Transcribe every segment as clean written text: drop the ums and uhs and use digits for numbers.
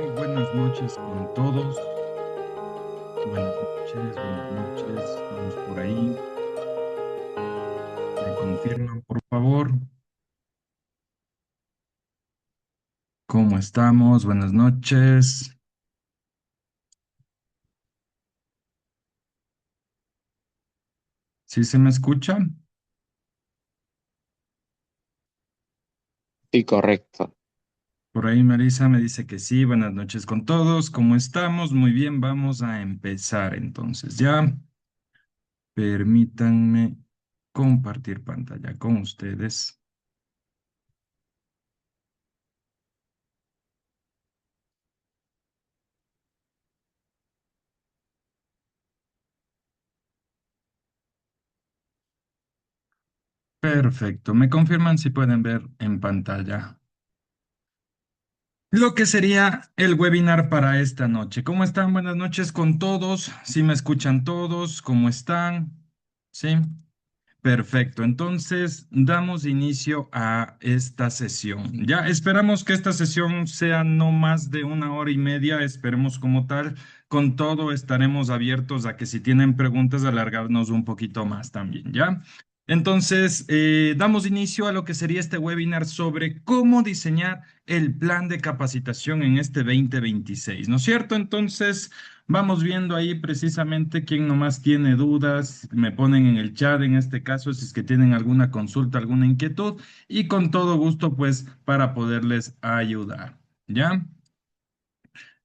Muy buenas noches con todos. Buenas noches. Estamos por ahí. ¿Me confirman, por favor? ¿Cómo estamos? Buenas noches. ¿Sí se me escucha? Sí, correcto. Por ahí Marisa me dice que sí. Buenas noches con todos. ¿Cómo estamos? Muy bien, vamos a empezar entonces. Ya permítanme compartir pantalla con ustedes. Perfecto. ¿Me confirman si pueden ver en pantalla lo que sería el webinar para esta noche? ¿Cómo están? Buenas noches con todos. ¿Sí me escuchan todos? ¿Cómo están? Sí. Perfecto. Entonces, damos inicio a esta sesión. Ya esperamos que esta sesión sea no más de 1 hora y media. Esperemos como tal. Con todo, estaremos abiertos a que si tienen preguntas, alargarnos un poquito más también, ¿ya? Entonces, damos inicio a lo que sería este webinar sobre cómo diseñar el plan de capacitación en este 2026, ¿no es cierto? Entonces, vamos viendo ahí precisamente quién nomás tiene dudas, me ponen en el chat en este caso si es que tienen alguna consulta, alguna inquietud y con todo gusto pues para poderles ayudar, ¿ya?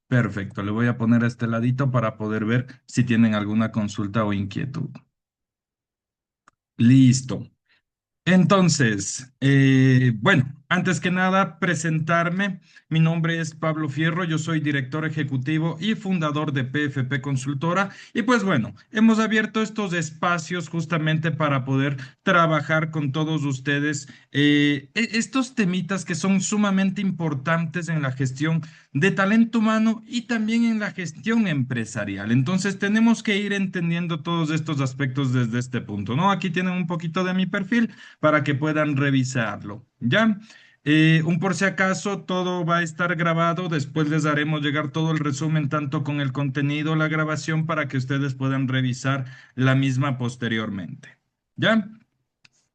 Perfecto, le voy a poner a este ladito para poder ver si tienen alguna consulta o inquietud. Listo. Entonces, bueno, antes que nada, presentarme. Mi nombre es Pablo Fierro, yo soy director ejecutivo y fundador de PFP Consultora. Y pues bueno, hemos abierto estos espacios justamente para poder trabajar con todos ustedes estos temitas que son sumamente importantes en la gestión de talento humano y también en la gestión empresarial. Entonces, tenemos que ir entendiendo todos estos aspectos desde este punto, ¿no? Aquí tienen un poquito de mi perfil para que puedan revisarlo. ¿Ya? Un por si acaso, todo va a estar grabado. Después les haremos llegar todo el resumen, tanto con el contenido, la grabación, para que ustedes puedan revisar la misma posteriormente. ¿Ya?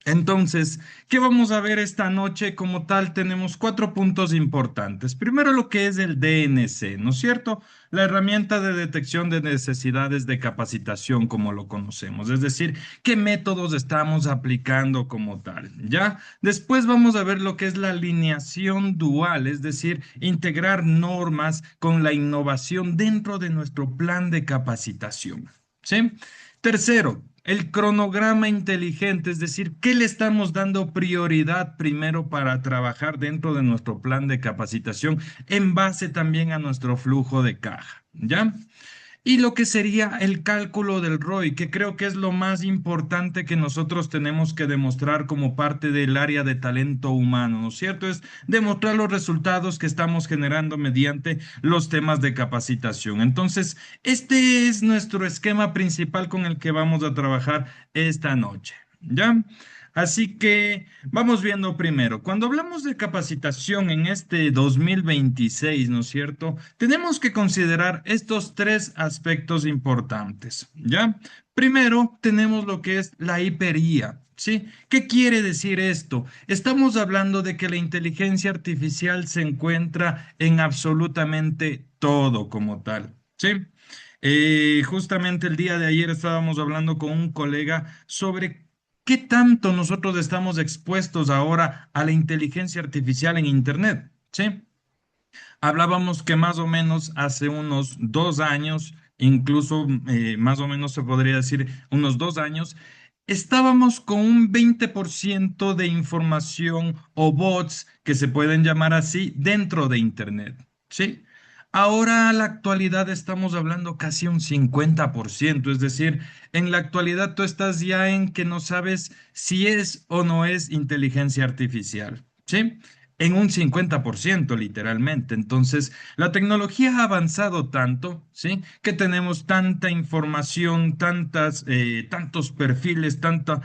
Entonces, ¿qué vamos a ver esta noche? Como tal, tenemos 4 puntos importantes. Primero, lo que es el DNC, ¿no es cierto? La herramienta de detección de necesidades de capacitación, como lo conocemos, es decir, qué métodos estamos aplicando como tal, ¿ya? Después vamos a ver lo que es la alineación dual, es decir, integrar normas con la innovación dentro de nuestro plan de capacitación, ¿sí? Tercero, el cronograma inteligente, es decir, ¿qué le estamos dando prioridad primero para trabajar dentro de nuestro plan de capacitación en base también a nuestro flujo de caja? ¿Ya? Y lo que sería el cálculo del ROI, que creo que es lo más importante que nosotros tenemos que demostrar como parte del área de talento humano, ¿no es cierto? Es demostrar los resultados que estamos generando mediante los temas de capacitación. Entonces, este es nuestro esquema principal con el que vamos a trabajar esta noche, ¿ya? Así que vamos viendo primero, cuando hablamos de capacitación en este 2026, ¿no es cierto? Tenemos que considerar estos 3 aspectos importantes, ¿ya? Primero, tenemos lo que es la hipería, ¿sí? ¿Qué quiere decir esto? Estamos hablando de que la inteligencia artificial se encuentra en absolutamente todo como tal, ¿sí? Justamente el día de ayer estábamos hablando con un colega sobre qué tanto nosotros estamos expuestos ahora a la inteligencia artificial en Internet, ¿sí? Hablábamos que más o menos hace unos 2 años, incluso más o menos se podría decir unos 2 años, estábamos con un 20% de información o bots que se pueden llamar así dentro de Internet, ¿sí? Ahora, a la actualidad, estamos hablando casi un 50%, es decir, en la actualidad tú estás ya en que no sabes si es o no es inteligencia artificial, ¿sí? en un 50% literalmente. Entonces, la tecnología ha avanzado tanto, ¿sí? Que tenemos tanta información, tantos perfiles, tantos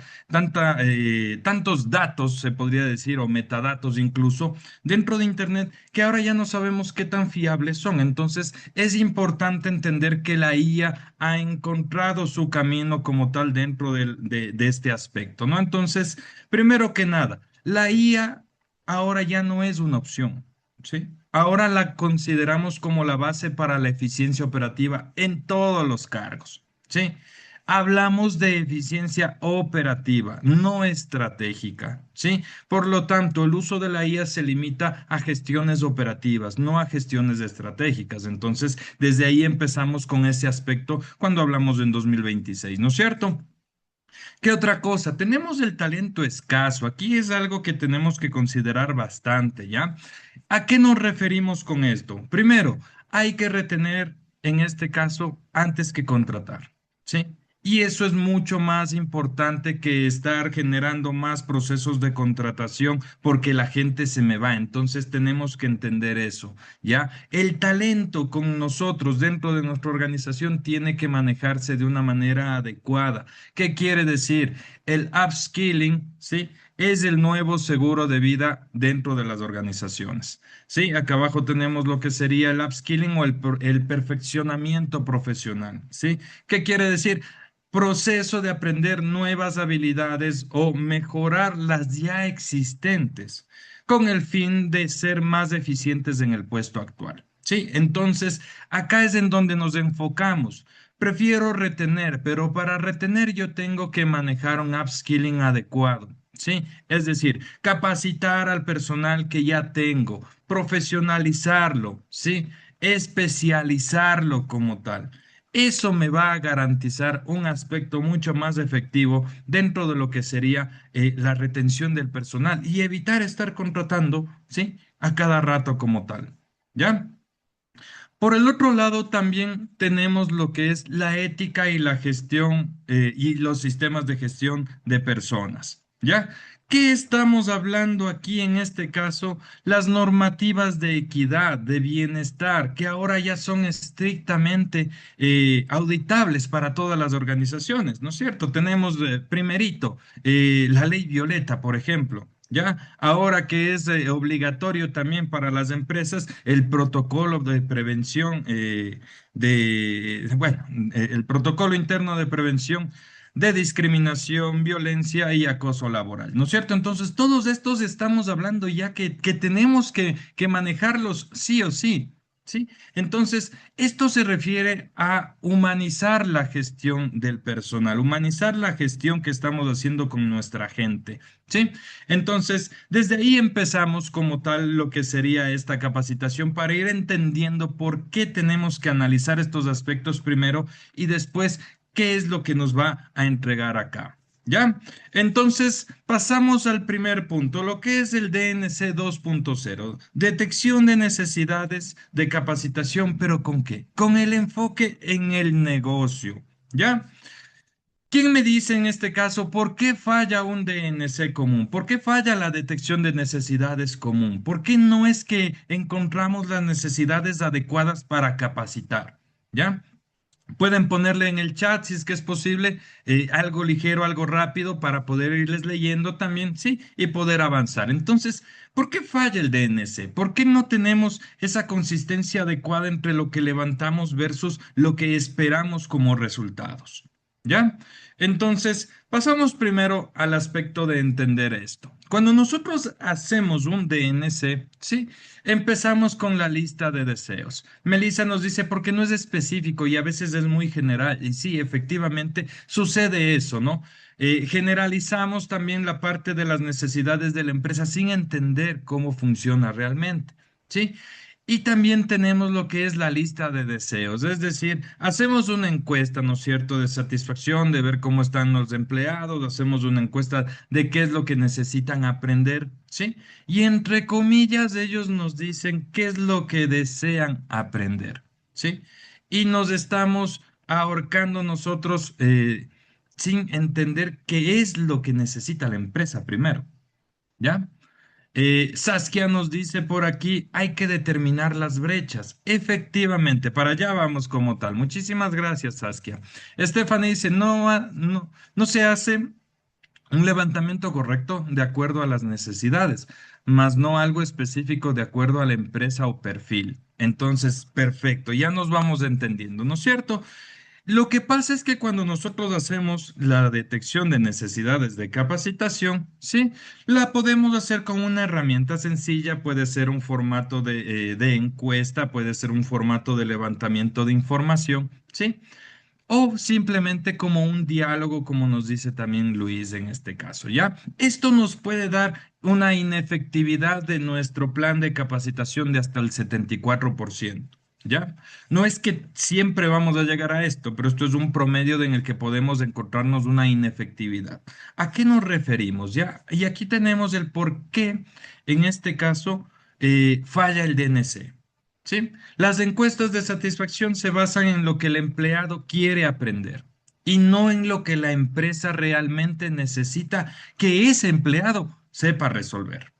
datos, se podría decir, o metadatos incluso, dentro de Internet, que ahora ya no sabemos qué tan fiables son. Entonces, es importante entender que la IA ha encontrado su camino como tal dentro de este aspecto, ¿no? Entonces, primero que nada, la IA ahora ya no es una opción, ¿sí? Ahora la consideramos como la base para la eficiencia operativa en todos los cargos, ¿sí? Hablamos de eficiencia operativa, no estratégica, ¿sí? Por lo tanto, el uso de la IA se limita a gestiones operativas, no a gestiones estratégicas. Entonces, desde ahí empezamos con ese aspecto cuando hablamos en 2026, ¿no es cierto? ¿Qué otra cosa? Tenemos el talento escaso. Aquí es algo que tenemos que considerar bastante, ¿ya? ¿A qué nos referimos con esto? Primero, hay que retener, en este caso, antes que contratar, ¿sí? Y eso es mucho más importante que estar generando más procesos de contratación porque la gente se me va. Entonces tenemos que entender eso, ¿ya? El talento con nosotros dentro de nuestra organización tiene que manejarse de una manera adecuada. ¿Qué quiere decir? El upskilling, ¿sí? Es el nuevo seguro de vida dentro de las organizaciones. Sí, acá abajo tenemos lo que sería el upskilling o el perfeccionamiento profesional. ¿Sí? ¿Qué quiere decir? Proceso de aprender nuevas habilidades o mejorar las ya existentes con el fin de ser más eficientes en el puesto actual. Sí, entonces acá es en donde nos enfocamos. Prefiero retener, pero para retener yo tengo que manejar un upskilling adecuado. Sí, es decir, capacitar al personal que ya tengo, profesionalizarlo, sí, especializarlo como tal. Eso me va a garantizar un aspecto mucho más efectivo dentro de lo que sería la retención del personal y evitar estar contratando, ¿sí? A cada rato como tal. ¿Ya? Por el otro lado, también tenemos lo que es la ética y la gestión y los sistemas de gestión de personas. ¿Ya? ¿Qué estamos hablando aquí en este caso? Las normativas de equidad, de bienestar, que ahora ya son estrictamente auditables para todas las organizaciones, ¿no es cierto? Tenemos primerito la ley Violeta, por ejemplo. ¿Ya? Ahora que es obligatorio también para las empresas el protocolo de prevención el protocolo interno de prevención de discriminación, violencia y acoso laboral, ¿no es cierto? Entonces, todos estos estamos hablando ya que tenemos que manejarlos sí o sí, ¿sí? Entonces, esto se refiere a humanizar la gestión del personal, humanizar la gestión que estamos haciendo con nuestra gente, ¿sí? Entonces, desde ahí empezamos como tal lo que sería esta capacitación para ir entendiendo por qué tenemos que analizar estos aspectos primero y después qué es lo que nos va a entregar acá. ¿Ya? Entonces, pasamos al primer punto, lo que es el DNC 2.0, detección de necesidades de capacitación, pero ¿con qué? Con el enfoque en el negocio. ¿Ya? ¿Quién me dice en este caso por qué falla un DNC común? ¿Por qué falla la detección de necesidades común? ¿Por qué no es que encontramos las necesidades adecuadas para capacitar? ¿Ya? Pueden ponerle en el chat si es que es posible algo ligero, algo rápido para poder irles leyendo también, sí, y poder avanzar. Entonces, ¿por qué falla el DNC? ¿Por qué no tenemos esa consistencia adecuada entre lo que levantamos versus lo que esperamos como resultados? ¿Ya? Entonces, pasamos primero al aspecto de entender esto. Cuando nosotros hacemos un DNC, ¿sí? Empezamos con la lista de deseos. Melissa nos dice porque no es específico y a veces es muy general. Y sí, efectivamente sucede eso, ¿no? Generalizamos también la parte de las necesidades de la empresa sin entender cómo funciona realmente, ¿sí? Y también tenemos lo que es la lista de deseos, es decir, hacemos una encuesta, ¿no es cierto?, de satisfacción, de ver cómo están los empleados, hacemos una encuesta de qué es lo que necesitan aprender, ¿sí? Y entre comillas, ellos nos dicen qué es lo que desean aprender, ¿sí? Y nos estamos ahorcando nosotros sin entender qué es lo que necesita la empresa primero, ¿ya? Saskia nos dice por aquí, hay que determinar las brechas. Efectivamente, para allá vamos como tal. Muchísimas gracias, Saskia. Stephanie dice, no se hace un levantamiento correcto de acuerdo a las necesidades, más no algo específico de acuerdo a la empresa o perfil. Entonces, perfecto, ya nos vamos entendiendo, ¿no es cierto? Lo que pasa es que cuando nosotros hacemos la detección de necesidades de capacitación, sí, la podemos hacer con una herramienta sencilla, puede ser un formato de encuesta, puede ser un formato de levantamiento de información, sí, o simplemente como un diálogo, como nos dice también Luis en este caso, ¿ya? Esto nos puede dar una inefectividad de nuestro plan de capacitación de hasta el 74%, ¿ya? No es que siempre vamos a llegar a esto, pero esto es un promedio en el que podemos encontrarnos una inefectividad. ¿A qué nos referimos, ya? Y aquí tenemos el por qué, en este caso, falla el DNC. ¿Sí? Las encuestas de satisfacción se basan en lo que el empleado quiere aprender y no en lo que la empresa realmente necesita que ese empleado sepa resolver.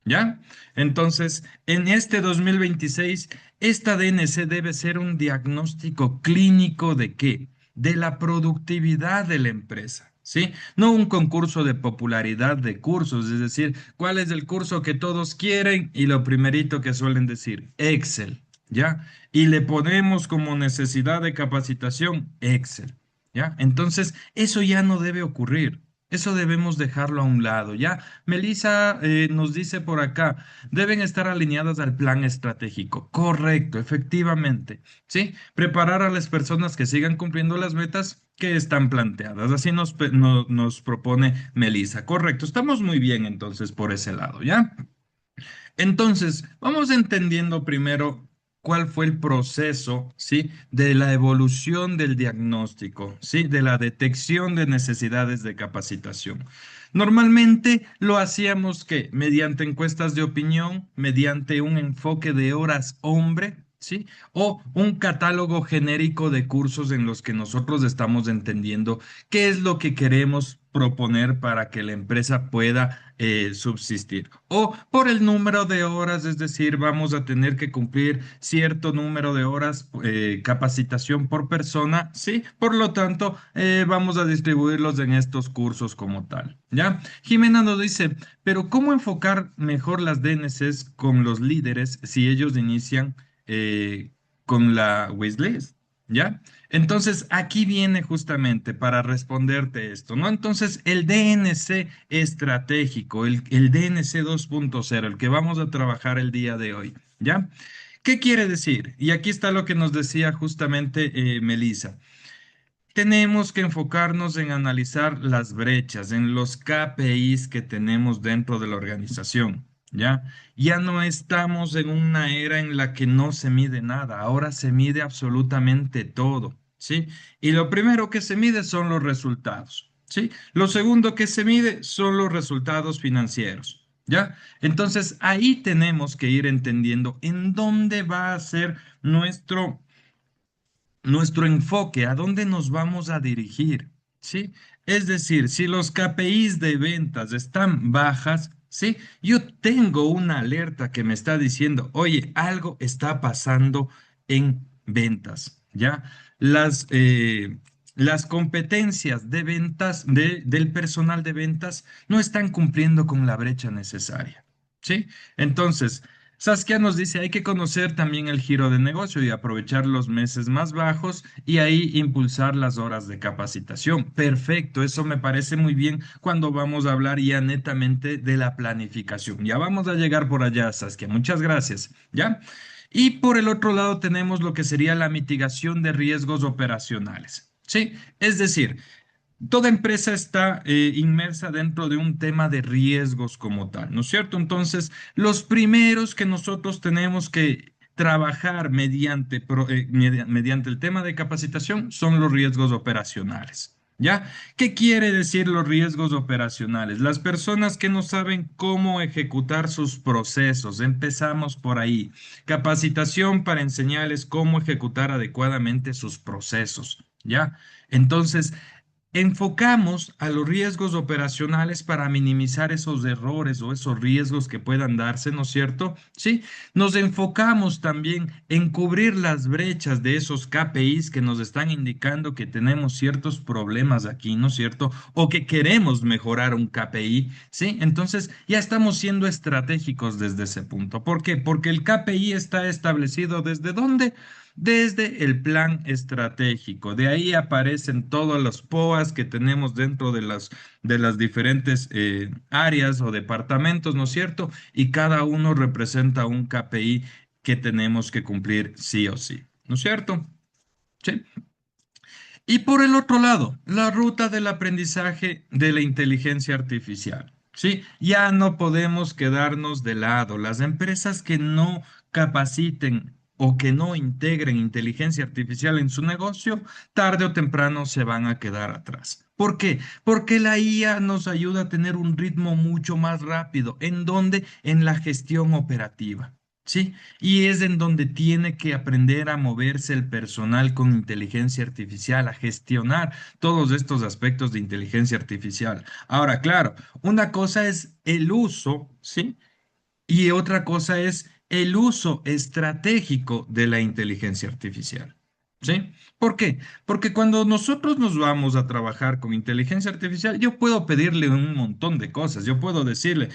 ¿Ya? Entonces, en este 2026, esta DNC debe ser un diagnóstico clínico de qué? De la productividad de la empresa. ¿Sí? No un concurso de popularidad de cursos, es decir, ¿cuál es el curso que todos quieren? Y lo primerito que suelen decir, Excel, ¿ya? Y le ponemos como necesidad de capacitación Excel, ¿ya? Entonces, eso ya no debe ocurrir. Eso debemos dejarlo a un lado, ¿ya? Melissa nos dice por acá, deben estar alineadas al plan estratégico. Correcto, efectivamente. ¿Sí? Preparar a las personas que sigan cumpliendo las metas que están planteadas. Así nos propone Melissa. Correcto, estamos muy bien entonces por ese lado, ¿ya? Entonces, vamos entendiendo primero cuál fue el proceso, ¿sí? De la evolución del diagnóstico, ¿sí? De la detección de necesidades de capacitación. Normalmente lo hacíamos que mediante encuestas de opinión, mediante un enfoque de horas hombre, ¿sí? O un catálogo genérico de cursos en los que nosotros estamos entendiendo qué es lo que queremos proponer para que la empresa pueda subsistir. O por el número de horas, es decir, vamos a tener que cumplir cierto número de horas capacitación por persona, ¿sí? Por lo tanto, vamos a distribuirlos en estos cursos como tal, ¿ya? Jimena nos dice, pero ¿cómo enfocar mejor las DNCs con los líderes si ellos inician con la wishlist? ¿Ya? Entonces, aquí viene justamente para responderte esto, ¿no? Entonces, el DNC estratégico, el DNC 2.0, el que vamos a trabajar el día de hoy, ¿ya? ¿Qué quiere decir? Y aquí está lo que nos decía justamente Melissa. Tenemos que enfocarnos en analizar las brechas, en los KPIs que tenemos dentro de la organización, ¿ya? Ya no estamos en una era en la que no se mide nada, ahora se mide absolutamente todo, ¿sí? Y lo primero que se mide son los resultados, ¿sí? Lo segundo que se mide son los resultados financieros, ¿ya? Entonces ahí tenemos que ir entendiendo en dónde va a ser nuestro enfoque, a dónde nos vamos a dirigir, ¿sí? Es decir, si los KPIs de ventas están bajas, ¿sí? Yo tengo una alerta que me está diciendo, oye, algo está pasando en ventas, ¿ya? Las competencias de ventas del personal de ventas no están cumpliendo con la brecha necesaria, ¿sí? Entonces, Saskia nos dice, hay que conocer también el giro de negocio y aprovechar los meses más bajos y ahí impulsar las horas de capacitación. Perfecto, eso me parece muy bien cuando vamos a hablar ya netamente de la planificación. Ya vamos a llegar por allá, Saskia. Muchas gracias. ¿Ya? Y por el otro lado tenemos lo que sería la mitigación de riesgos operacionales. Sí, es decir, toda empresa está inmersa dentro de un tema de riesgos como tal, ¿no es cierto? Entonces, los primeros que nosotros tenemos que trabajar mediante el tema de capacitación son los riesgos operacionales. ¿Ya? ¿Qué quiere decir los riesgos operacionales? Las personas que no saben cómo ejecutar sus procesos. Empezamos por ahí. Capacitación para enseñarles cómo ejecutar adecuadamente sus procesos. ¿Ya? Entonces, enfocamos a los riesgos operacionales para minimizar esos errores o esos riesgos que puedan darse, ¿no es cierto? Sí, nos enfocamos también en cubrir las brechas de esos KPIs que nos están indicando que tenemos ciertos problemas aquí, ¿no es cierto? O que queremos mejorar un KPI, ¿sí? Entonces ya estamos siendo estratégicos desde ese punto. ¿Por qué? Porque el KPI está establecido desde dónde. Desde el plan estratégico. De ahí aparecen todos los POAs que tenemos dentro de las diferentes áreas o departamentos, ¿no es cierto? Y cada uno representa un KPI que tenemos que cumplir sí o sí, ¿no es cierto? Sí. Y por el otro lado, la ruta del aprendizaje de la inteligencia artificial. Sí, ya no podemos quedarnos de lado. Las empresas que no capaciten o que no integren inteligencia artificial en su negocio, tarde o temprano se van a quedar atrás. ¿Por qué? Porque la IA nos ayuda a tener un ritmo mucho más rápido. ¿En dónde? En la gestión operativa. ¿Sí? Y es en donde tiene que aprender a moverse el personal con inteligencia artificial, a gestionar todos estos aspectos de inteligencia artificial. Ahora, claro, una cosa es el uso, ¿sí? Y otra cosa es el uso estratégico de la inteligencia artificial. ¿Sí? ¿Por qué? Porque cuando nosotros nos vamos a trabajar con inteligencia artificial, yo puedo pedirle un montón de cosas. Yo puedo decirle,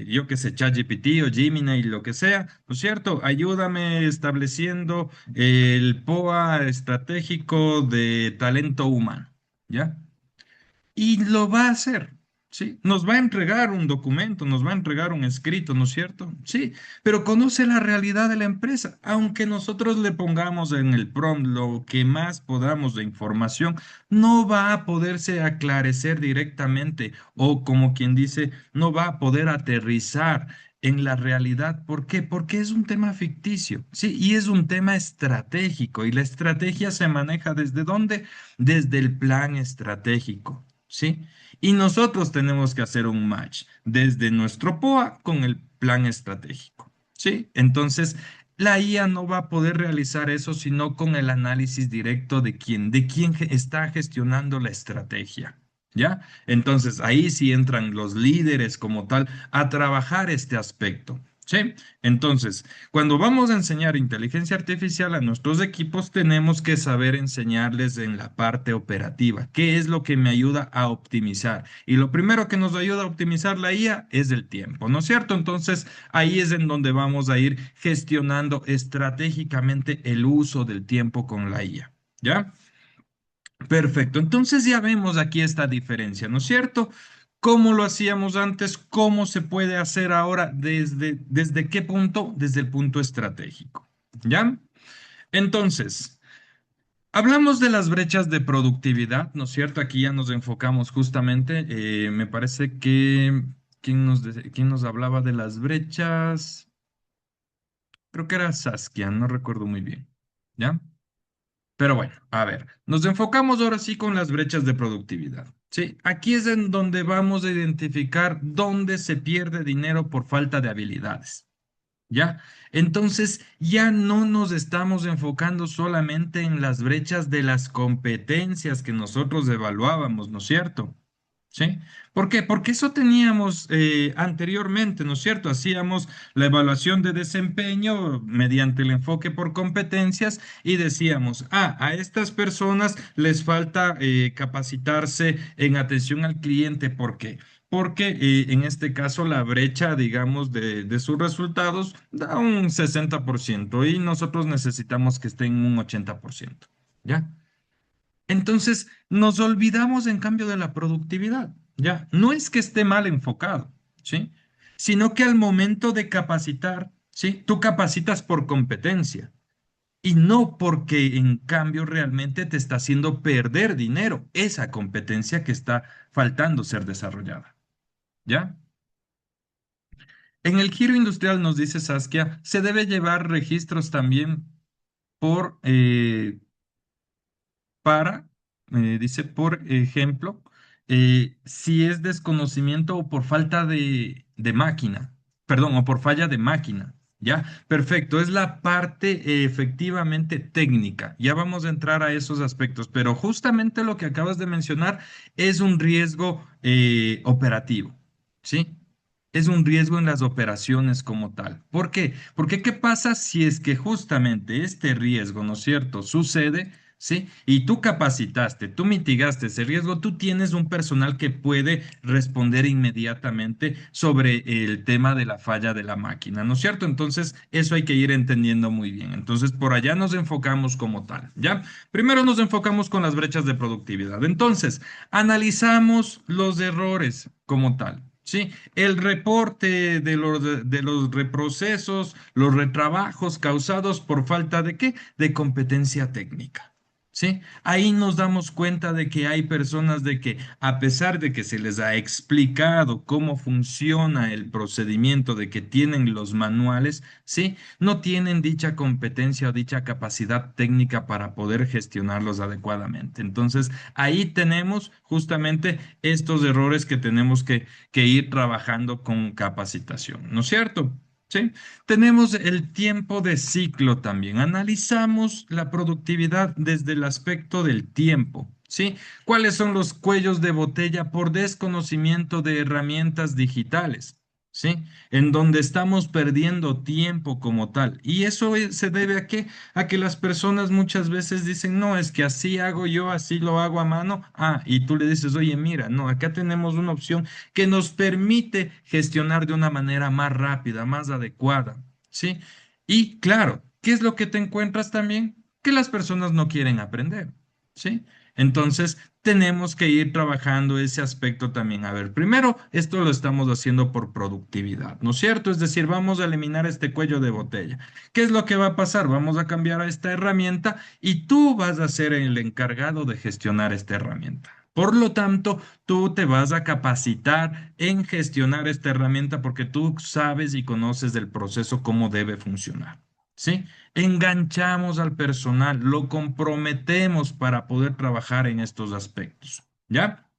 yo que sé, ChatGPT o Gemini, lo que sea, ¿no es cierto? Ayúdame estableciendo el POA estratégico de talento humano. ¿Ya? Y lo va a hacer, ¿sí? Nos va a entregar un documento, nos va a entregar un escrito, ¿no es cierto? Sí, pero conoce la realidad de la empresa. Aunque nosotros le pongamos en el prompt lo que más podamos de información, no va a poderse aclarecer directamente o como quien dice, no va a poder aterrizar en la realidad. ¿Por qué? Porque es un tema ficticio, ¿sí? Y es un tema estratégico. ¿Y la estrategia se maneja desde dónde? Desde el plan estratégico. ¿Sí? Y nosotros tenemos que hacer un match desde nuestro POA con el plan estratégico, ¿sí? Entonces, la IA no va a poder realizar eso sino con el análisis directo de quién está gestionando la estrategia, ¿ya? Entonces, ahí sí entran los líderes como tal a trabajar este aspecto. ¿Sí? Entonces, cuando vamos a enseñar inteligencia artificial a nuestros equipos, tenemos que saber enseñarles en la parte operativa, qué es lo que me ayuda a optimizar. Y lo primero que nos ayuda a optimizar la IA es el tiempo, ¿no es cierto? Entonces, ahí es en donde vamos a ir gestionando estratégicamente el uso del tiempo con la IA. ¿Ya? Perfecto. Entonces ya vemos aquí esta diferencia, ¿no es cierto? ¿Cómo lo hacíamos antes? ¿Cómo se puede hacer ahora? ¿Desde qué punto? Desde el punto estratégico. ¿Ya? Entonces, hablamos de las brechas de productividad, ¿no es cierto? Aquí ya nos enfocamos justamente. Me parece que ¿quién nos hablaba de las brechas? Creo que era Saskia, no recuerdo muy bien. ¿Ya? Pero bueno, a ver, nos enfocamos ahora sí con las brechas de productividad. Sí, aquí es en donde vamos a identificar dónde se pierde dinero por falta de habilidades. ¿Ya? Entonces, ya no nos estamos enfocando solamente en las brechas de las competencias que nosotros evaluábamos, ¿no es cierto? ¿Sí? ¿Por qué? Porque eso teníamos anteriormente, ¿no es cierto? Hacíamos la evaluación de desempeño mediante el enfoque por competencias y decíamos, a estas personas les falta capacitarse en atención al cliente. ¿Por qué? Porque en este caso la brecha, digamos, de sus resultados da un 60% y nosotros necesitamos que esté en un 80%. ¿Ya? Entonces, nos olvidamos en cambio de la productividad, ¿ya? No es que esté mal enfocado, ¿sí? Sino que al momento de capacitar, ¿sí? Tú capacitas por competencia y no porque en cambio realmente te está haciendo perder dinero, esa competencia que está faltando ser desarrollada, ¿ya? En el giro industrial, nos dice Saskia, se debe llevar registros también por, para, dice, por ejemplo, si es desconocimiento o por falta de máquina, perdón, o por falla de máquina, ¿Ya? Perfecto, es la parte efectivamente técnica. Ya vamos a entrar a esos aspectos, pero justamente lo que acabas de mencionar es un riesgo operativo, ¿sí? Es un riesgo en las operaciones como tal. ¿Por qué? Porque ¿qué pasa si es que justamente este riesgo, ¿no es cierto?, sucede, ¿sí? Y tú capacitaste, tú mitigaste ese riesgo, tú tienes un personal que puede responder inmediatamente sobre el tema de la falla de la máquina, ¿no es cierto? Entonces, eso hay que ir entendiendo muy bien. Entonces, por allá nos enfocamos como tal, ¿ya? Primero nos enfocamos con las brechas de productividad. Entonces, analizamos los errores como tal. Sí, el reporte de los reprocesos, los retrabajos causados por falta de ¿qué? De competencia técnica. ¿Sí? Ahí nos damos cuenta de que hay personas de que, a pesar de que se les ha explicado cómo funciona el procedimiento, de que tienen los manuales, ¿sí? No tienen dicha competencia o dicha capacidad técnica para poder gestionarlos adecuadamente. Entonces, ahí tenemos justamente estos errores que tenemos que ir trabajando con capacitación, ¿no es cierto? ¿Sí? Tenemos el tiempo de ciclo también. Analizamos la productividad desde el aspecto del tiempo. ¿Sí? ¿Cuáles son los cuellos de botella por desconocimiento de herramientas digitales? ¿Sí? En donde estamos perdiendo tiempo como tal. ¿Y eso se debe a qué? A que las personas muchas veces dicen, no, es que así hago yo, así lo hago a mano. Ah, y tú le dices, oye, mira, no, acá tenemos una opción que nos permite gestionar de una manera más rápida, más adecuada, ¿sí? Y claro, ¿qué es lo que te encuentras también? Que las personas no quieren aprender, ¿sí? Entonces, tenemos que ir trabajando ese aspecto también. A ver, primero, esto lo estamos haciendo por productividad, ¿no es cierto? Es decir, vamos a eliminar este cuello de botella. ¿Qué es lo que va a pasar? Vamos a cambiar a esta herramienta y tú vas a ser el encargado de gestionar esta herramienta. Por lo tanto, tú te vas a capacitar en gestionar esta herramienta porque tú sabes y conoces del proceso cómo debe funcionar. ¿Sí? Enganchamos al personal, lo comprometemos para poder trabajar en estos aspectos. ¿Ya?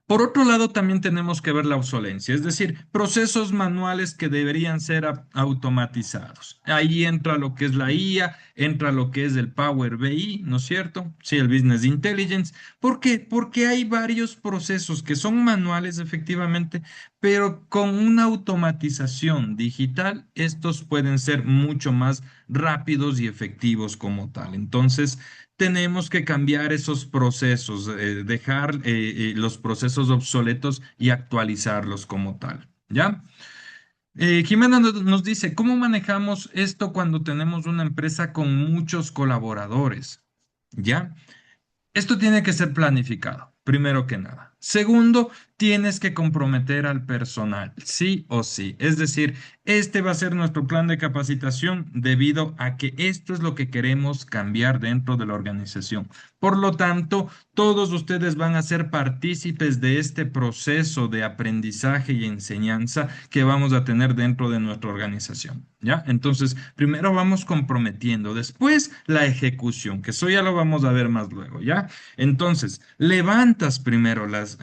Por otro lado, también tenemos que ver la obsolencia, es decir, procesos manuales que deberían ser automatizados. Ahí entra lo que es la IA, entra lo que es el Power BI, ¿no es cierto? Sí, el Business Intelligence. ¿Por qué? Porque hay varios procesos que son manuales efectivamente, pero con una automatización digital, estos pueden ser mucho más rápidos y efectivos como tal. Entonces, tenemos que cambiar esos procesos, dejar los procesos obsoletos y actualizarlos como tal. ¿Ya? Jimena nos dice, ¿cómo manejamos esto cuando tenemos una empresa con muchos colaboradores? ¿Ya? Esto tiene que ser planificado, primero que nada. Segundo, tienes que comprometer al personal, sí o sí. Es decir, este va a ser nuestro plan de capacitación debido a que esto es lo que queremos cambiar dentro de la organización. Por lo tanto, todos ustedes van a ser partícipes de este proceso de aprendizaje y enseñanza que vamos a tener dentro de nuestra organización. ¿Ya? Entonces, primero vamos comprometiendo, después la ejecución, que eso ya lo vamos a ver más luego, ¿ya? Entonces, levantas primero las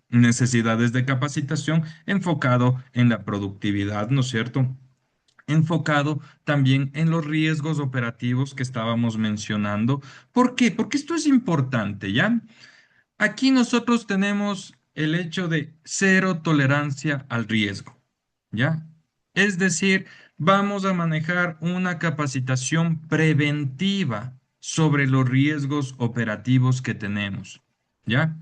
necesidades de capacitación enfocado en la productividad, ¿no es cierto? Enfocado también en los riesgos operativos que estábamos mencionando. ¿Por qué? Porque esto es importante, ¿ya? Aquí nosotros tenemos el hecho de cero tolerancia al riesgo, ¿ya? Es decir, vamos a manejar una capacitación preventiva sobre los riesgos operativos que tenemos, ¿ya?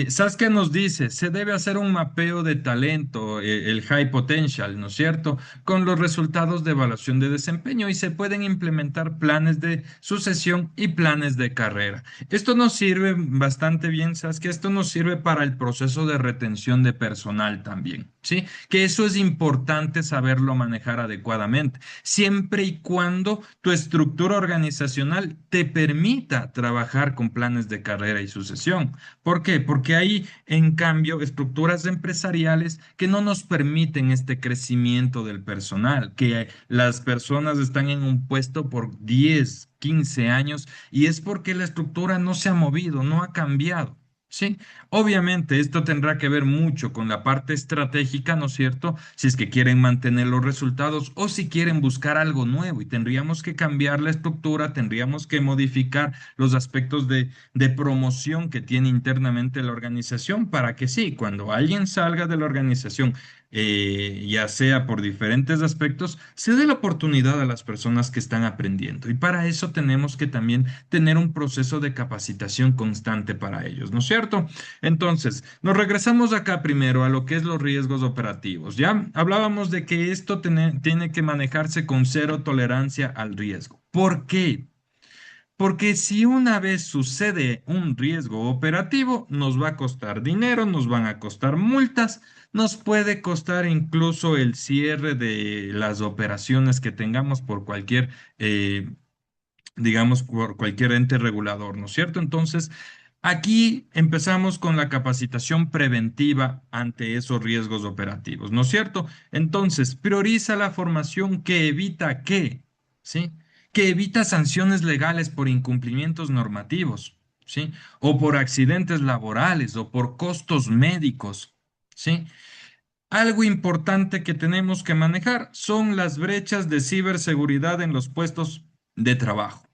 Saskia nos dice, se debe hacer un mapeo de talento, el high potential, ¿no es cierto? Con los resultados de evaluación de desempeño y se pueden implementar planes de sucesión y planes de carrera. Esto nos sirve bastante bien, Saskia, esto nos sirve para el proceso de retención de personal también, ¿sí? Que eso es importante saberlo manejar adecuadamente, siempre y cuando tu estructura organizacional te permita trabajar con planes de carrera y sucesión. ¿Por qué? Porque hay, en cambio, estructuras empresariales que no nos permiten este crecimiento del personal, que las personas están en un puesto por 10, 15 años y es porque la estructura no se ha movido, no ha cambiado. Sí, obviamente esto tendrá que ver mucho con la parte estratégica, ¿no es cierto? Si es que quieren mantener los resultados o si quieren buscar algo nuevo y tendríamos que cambiar la estructura, tendríamos que modificar los aspectos de promoción que tiene internamente la organización para que sí, cuando alguien salga de la organización, ya sea por diferentes aspectos, se dé la oportunidad a las personas que están aprendiendo. Y para eso tenemos que también tener un proceso de capacitación constante para ellos, ¿no es cierto? Entonces, nos regresamos acá primero a lo que es los riesgos operativos. Ya hablábamos de que esto tiene que manejarse con cero tolerancia al riesgo. ¿Por qué? Porque si una vez sucede un riesgo operativo, nos va a costar dinero, nos van a costar multas, nos puede costar incluso el cierre de las operaciones que tengamos por cualquier digamos, por cualquier ente regulador, ¿no es cierto? Entonces, aquí empezamos con la capacitación preventiva ante esos riesgos operativos, ¿no es cierto? Entonces, prioriza la formación que evita qué, ¿sí? Que evita sanciones legales por incumplimientos normativos, ¿sí? O por accidentes laborales o por costos médicos, ¿sí? Algo importante que tenemos que manejar son las brechas de ciberseguridad en los puestos de trabajo.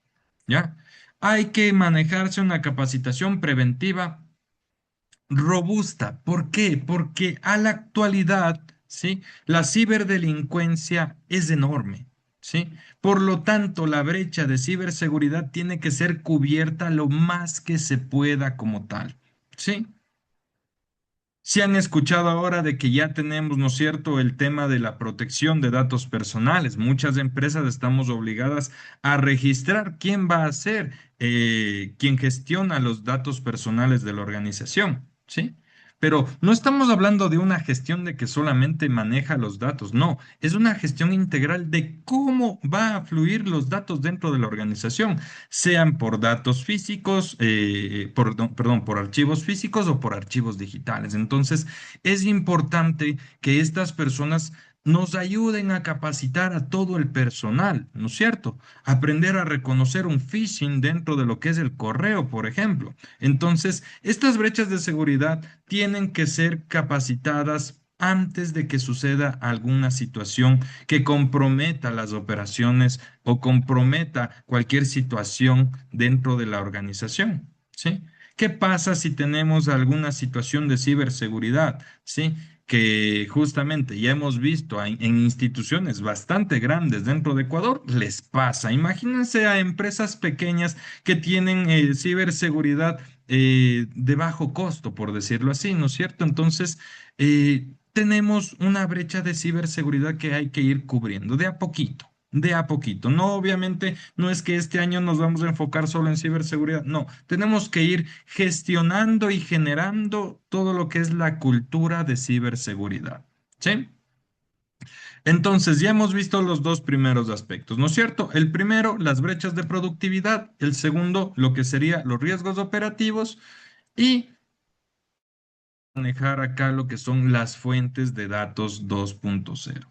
¿Ya? Hay que manejarse una capacitación preventiva robusta. ¿Por qué? Porque a la actualidad, ¿sí? La ciberdelincuencia es enorme, ¿sí? Por lo tanto, la brecha de ciberseguridad tiene que ser cubierta lo más que se pueda como tal, ¿sí? Si han escuchado ahora de que ya tenemos, ¿no es cierto?, el tema de la protección de datos personales. Muchas empresas estamos obligadas a registrar quién va a ser quien gestiona los datos personales de la organización, ¿sí? Pero no estamos hablando de una gestión de que solamente maneja los datos, no, es una gestión integral de cómo va a fluir los datos dentro de la organización, sean por datos físicos, perdón, por archivos físicos o por archivos digitales. Entonces, es importante que estas personas nos ayuden a capacitar a todo el personal, ¿no es cierto? Aprender a reconocer un phishing dentro de lo que es el correo, por ejemplo. Entonces, estas brechas de seguridad tienen que ser capacitadas antes de que suceda alguna situación que comprometa las operaciones o comprometa cualquier situación dentro de la organización, ¿sí? ¿Qué pasa si tenemos alguna situación de ciberseguridad, ¿sí? Que justamente ya hemos visto en instituciones bastante grandes dentro de Ecuador, les pasa. Imagínense a empresas pequeñas que tienen ciberseguridad de bajo costo, por decirlo así, ¿no es cierto? Entonces, tenemos una brecha de ciberseguridad que hay que ir cubriendo de a poquito. De a poquito. No, obviamente, no es que este año nos vamos a enfocar solo en ciberseguridad. No, tenemos que ir gestionando y generando todo lo que es la cultura de ciberseguridad. ¿Sí? Entonces, ya hemos visto los dos primeros aspectos, ¿no es cierto? El primero, las brechas de productividad. El segundo, lo que sería los riesgos operativos. Y manejar acá lo que son las fuentes de datos 2.0.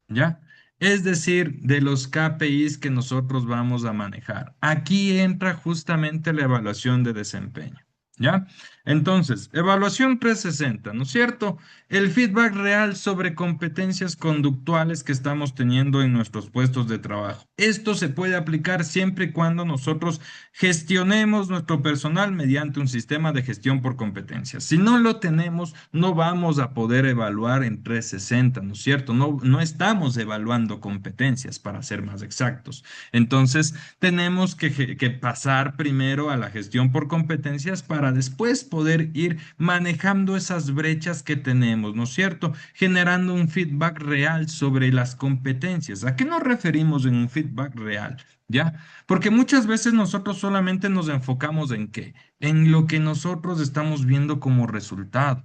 ¿Ya? Es decir, de los KPIs que nosotros vamos a manejar. Aquí entra justamente la evaluación de desempeño. ¿Ya? Entonces, evaluación 360, ¿no es cierto? El feedback real sobre competencias conductuales que estamos teniendo en nuestros puestos de trabajo. Esto se puede aplicar siempre y cuando nosotros gestionemos nuestro personal mediante un sistema de gestión por competencias. Si no lo tenemos, no vamos a poder evaluar en 360, ¿no es cierto? No, no estamos evaluando competencias, para ser más exactos. Entonces, tenemos que pasar primero a la gestión por competencias para después poder ir manejando esas brechas que tenemos, ¿no es cierto? Generando un feedback real sobre las competencias. ¿A qué nos referimos en un feedback real? ¿Ya? Porque muchas veces nosotros solamente nos enfocamos en qué, en lo que nosotros estamos viendo como resultado,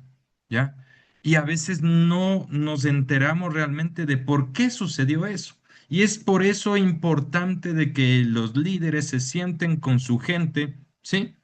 ¿ya? Y a veces no nos enteramos realmente de por qué sucedió eso. Y es por eso importante de que los líderes se sienten con su gente, ¿sí?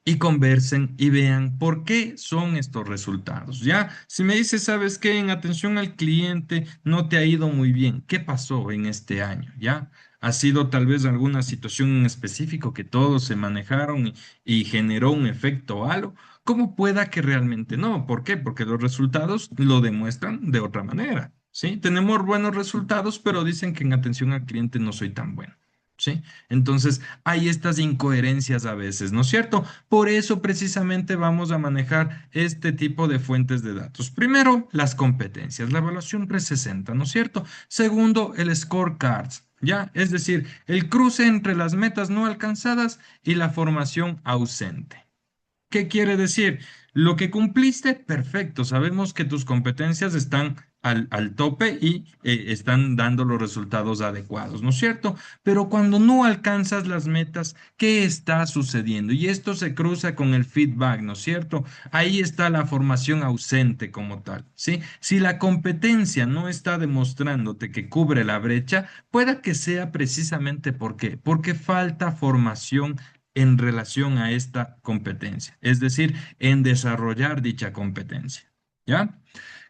y conversen y vean por qué son estos resultados. Ya, si me dices, ¿sabes qué? En atención al cliente no te ha ido muy bien. ¿Qué pasó en este año? ¿Ya? ¿Ha sido tal vez alguna situación en específico que todos se manejaron y generó un efecto halo? ¿Cómo pueda que realmente no? ¿Por qué? Porque los resultados lo demuestran de otra manera. ¿Sí? Tenemos buenos resultados, pero dicen que en atención al cliente no soy tan bueno. ¿Sí? Entonces, hay estas incoherencias a veces, ¿no es cierto? Por eso precisamente vamos a manejar este tipo de fuentes de datos. Primero, las competencias, la evaluación 360, ¿no es cierto? Segundo, el scorecard, ¿ya? Es decir, el cruce entre las metas no alcanzadas y la formación ausente. ¿Qué quiere decir? Lo que cumpliste, perfecto. Sabemos que tus competencias están al tope y están dando los resultados adecuados, ¿no es cierto? Pero cuando no alcanzas las metas, ¿qué está sucediendo? Y esto se cruza con el feedback, ¿no es cierto? Ahí está la formación ausente como tal, ¿sí? Si la competencia no está demostrándote que cubre la brecha, pueda que sea precisamente ¿por qué? Porque falta formación en relación a esta competencia, es decir, en desarrollar dicha competencia. ¿Ya?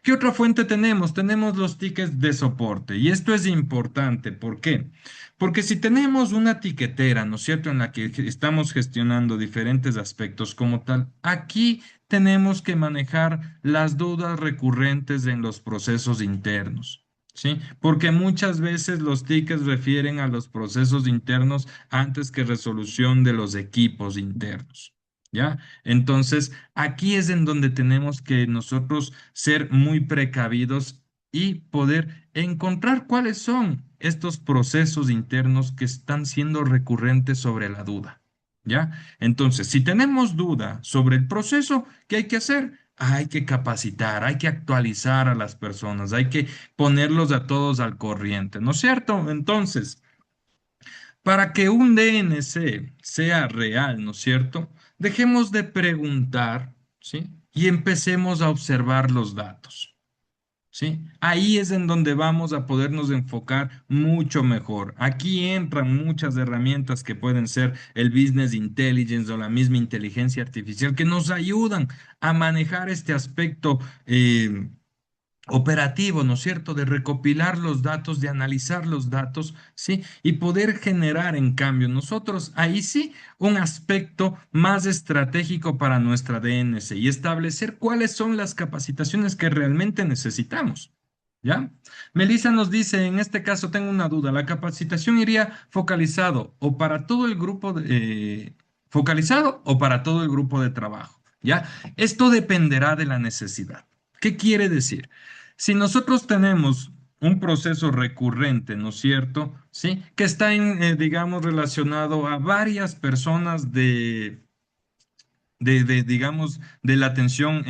¿Qué otra fuente tenemos? Tenemos los tickets de soporte y esto es importante. ¿Por qué? Porque si tenemos una tiquetera, ¿no es cierto?, en la que estamos gestionando diferentes aspectos como tal, aquí tenemos que manejar las dudas recurrentes en los procesos internos. ¿Sí? Porque muchas veces los tickets refieren a los procesos internos antes que resolución de los equipos internos. ¿Ya? Entonces, aquí es en donde tenemos que nosotros ser muy precavidos y poder encontrar cuáles son estos procesos internos que están siendo recurrentes sobre la duda. ¿Ya? Entonces, si tenemos duda sobre el proceso, ¿qué hay que hacer? Hay que capacitar, hay que actualizar a las personas, hay que ponerlos a todos al corriente, ¿no es cierto? Entonces, para que un DNC sea real, ¿no es cierto? Dejemos de preguntar, ¿sí? Y empecemos a observar los datos, ¿sí? Ahí es en donde vamos a podernos enfocar mucho mejor. Aquí entran muchas herramientas que pueden ser el business intelligence o la misma inteligencia artificial que nos ayudan a manejar este aspecto. Operativo, ¿no es cierto?, de recopilar los datos, de analizar los datos, ¿sí? Y poder generar, en cambio, nosotros ahí sí un aspecto más estratégico para nuestra DNC y establecer cuáles son las capacitaciones que realmente necesitamos. ¿Ya? Melissa nos dice, en este caso tengo una duda, ¿la capacitación iría focalizado o para todo el grupo focalizado o para todo el grupo de trabajo? ¿Ya? Esto dependerá de la necesidad. ¿Qué quiere decir? Si nosotros tenemos un proceso recurrente, ¿no es cierto? Sí, que está digamos, relacionado a varias personas digamos, de la atención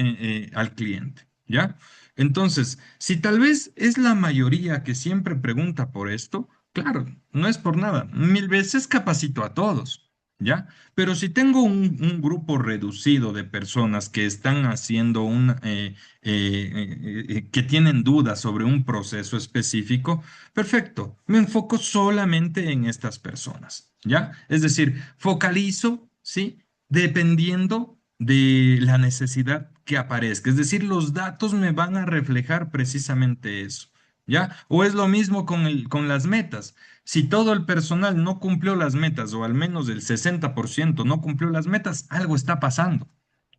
al cliente, ¿ya? Entonces, si tal vez es la mayoría que siempre pregunta por esto, claro, no es por nada, mil veces capacito a todos, ¿ya? Pero si tengo un grupo reducido de personas que están haciendo que tienen dudas sobre un proceso específico, perfecto, me enfoco solamente en estas personas, ¿ya? Es decir, focalizo, ¿sí? Dependiendo de la necesidad que aparezca. Es decir, los datos me van a reflejar precisamente eso, ¿ya? O es lo mismo con las metas. Si todo el personal no cumplió las metas, o al menos el 60% no cumplió las metas, algo está pasando.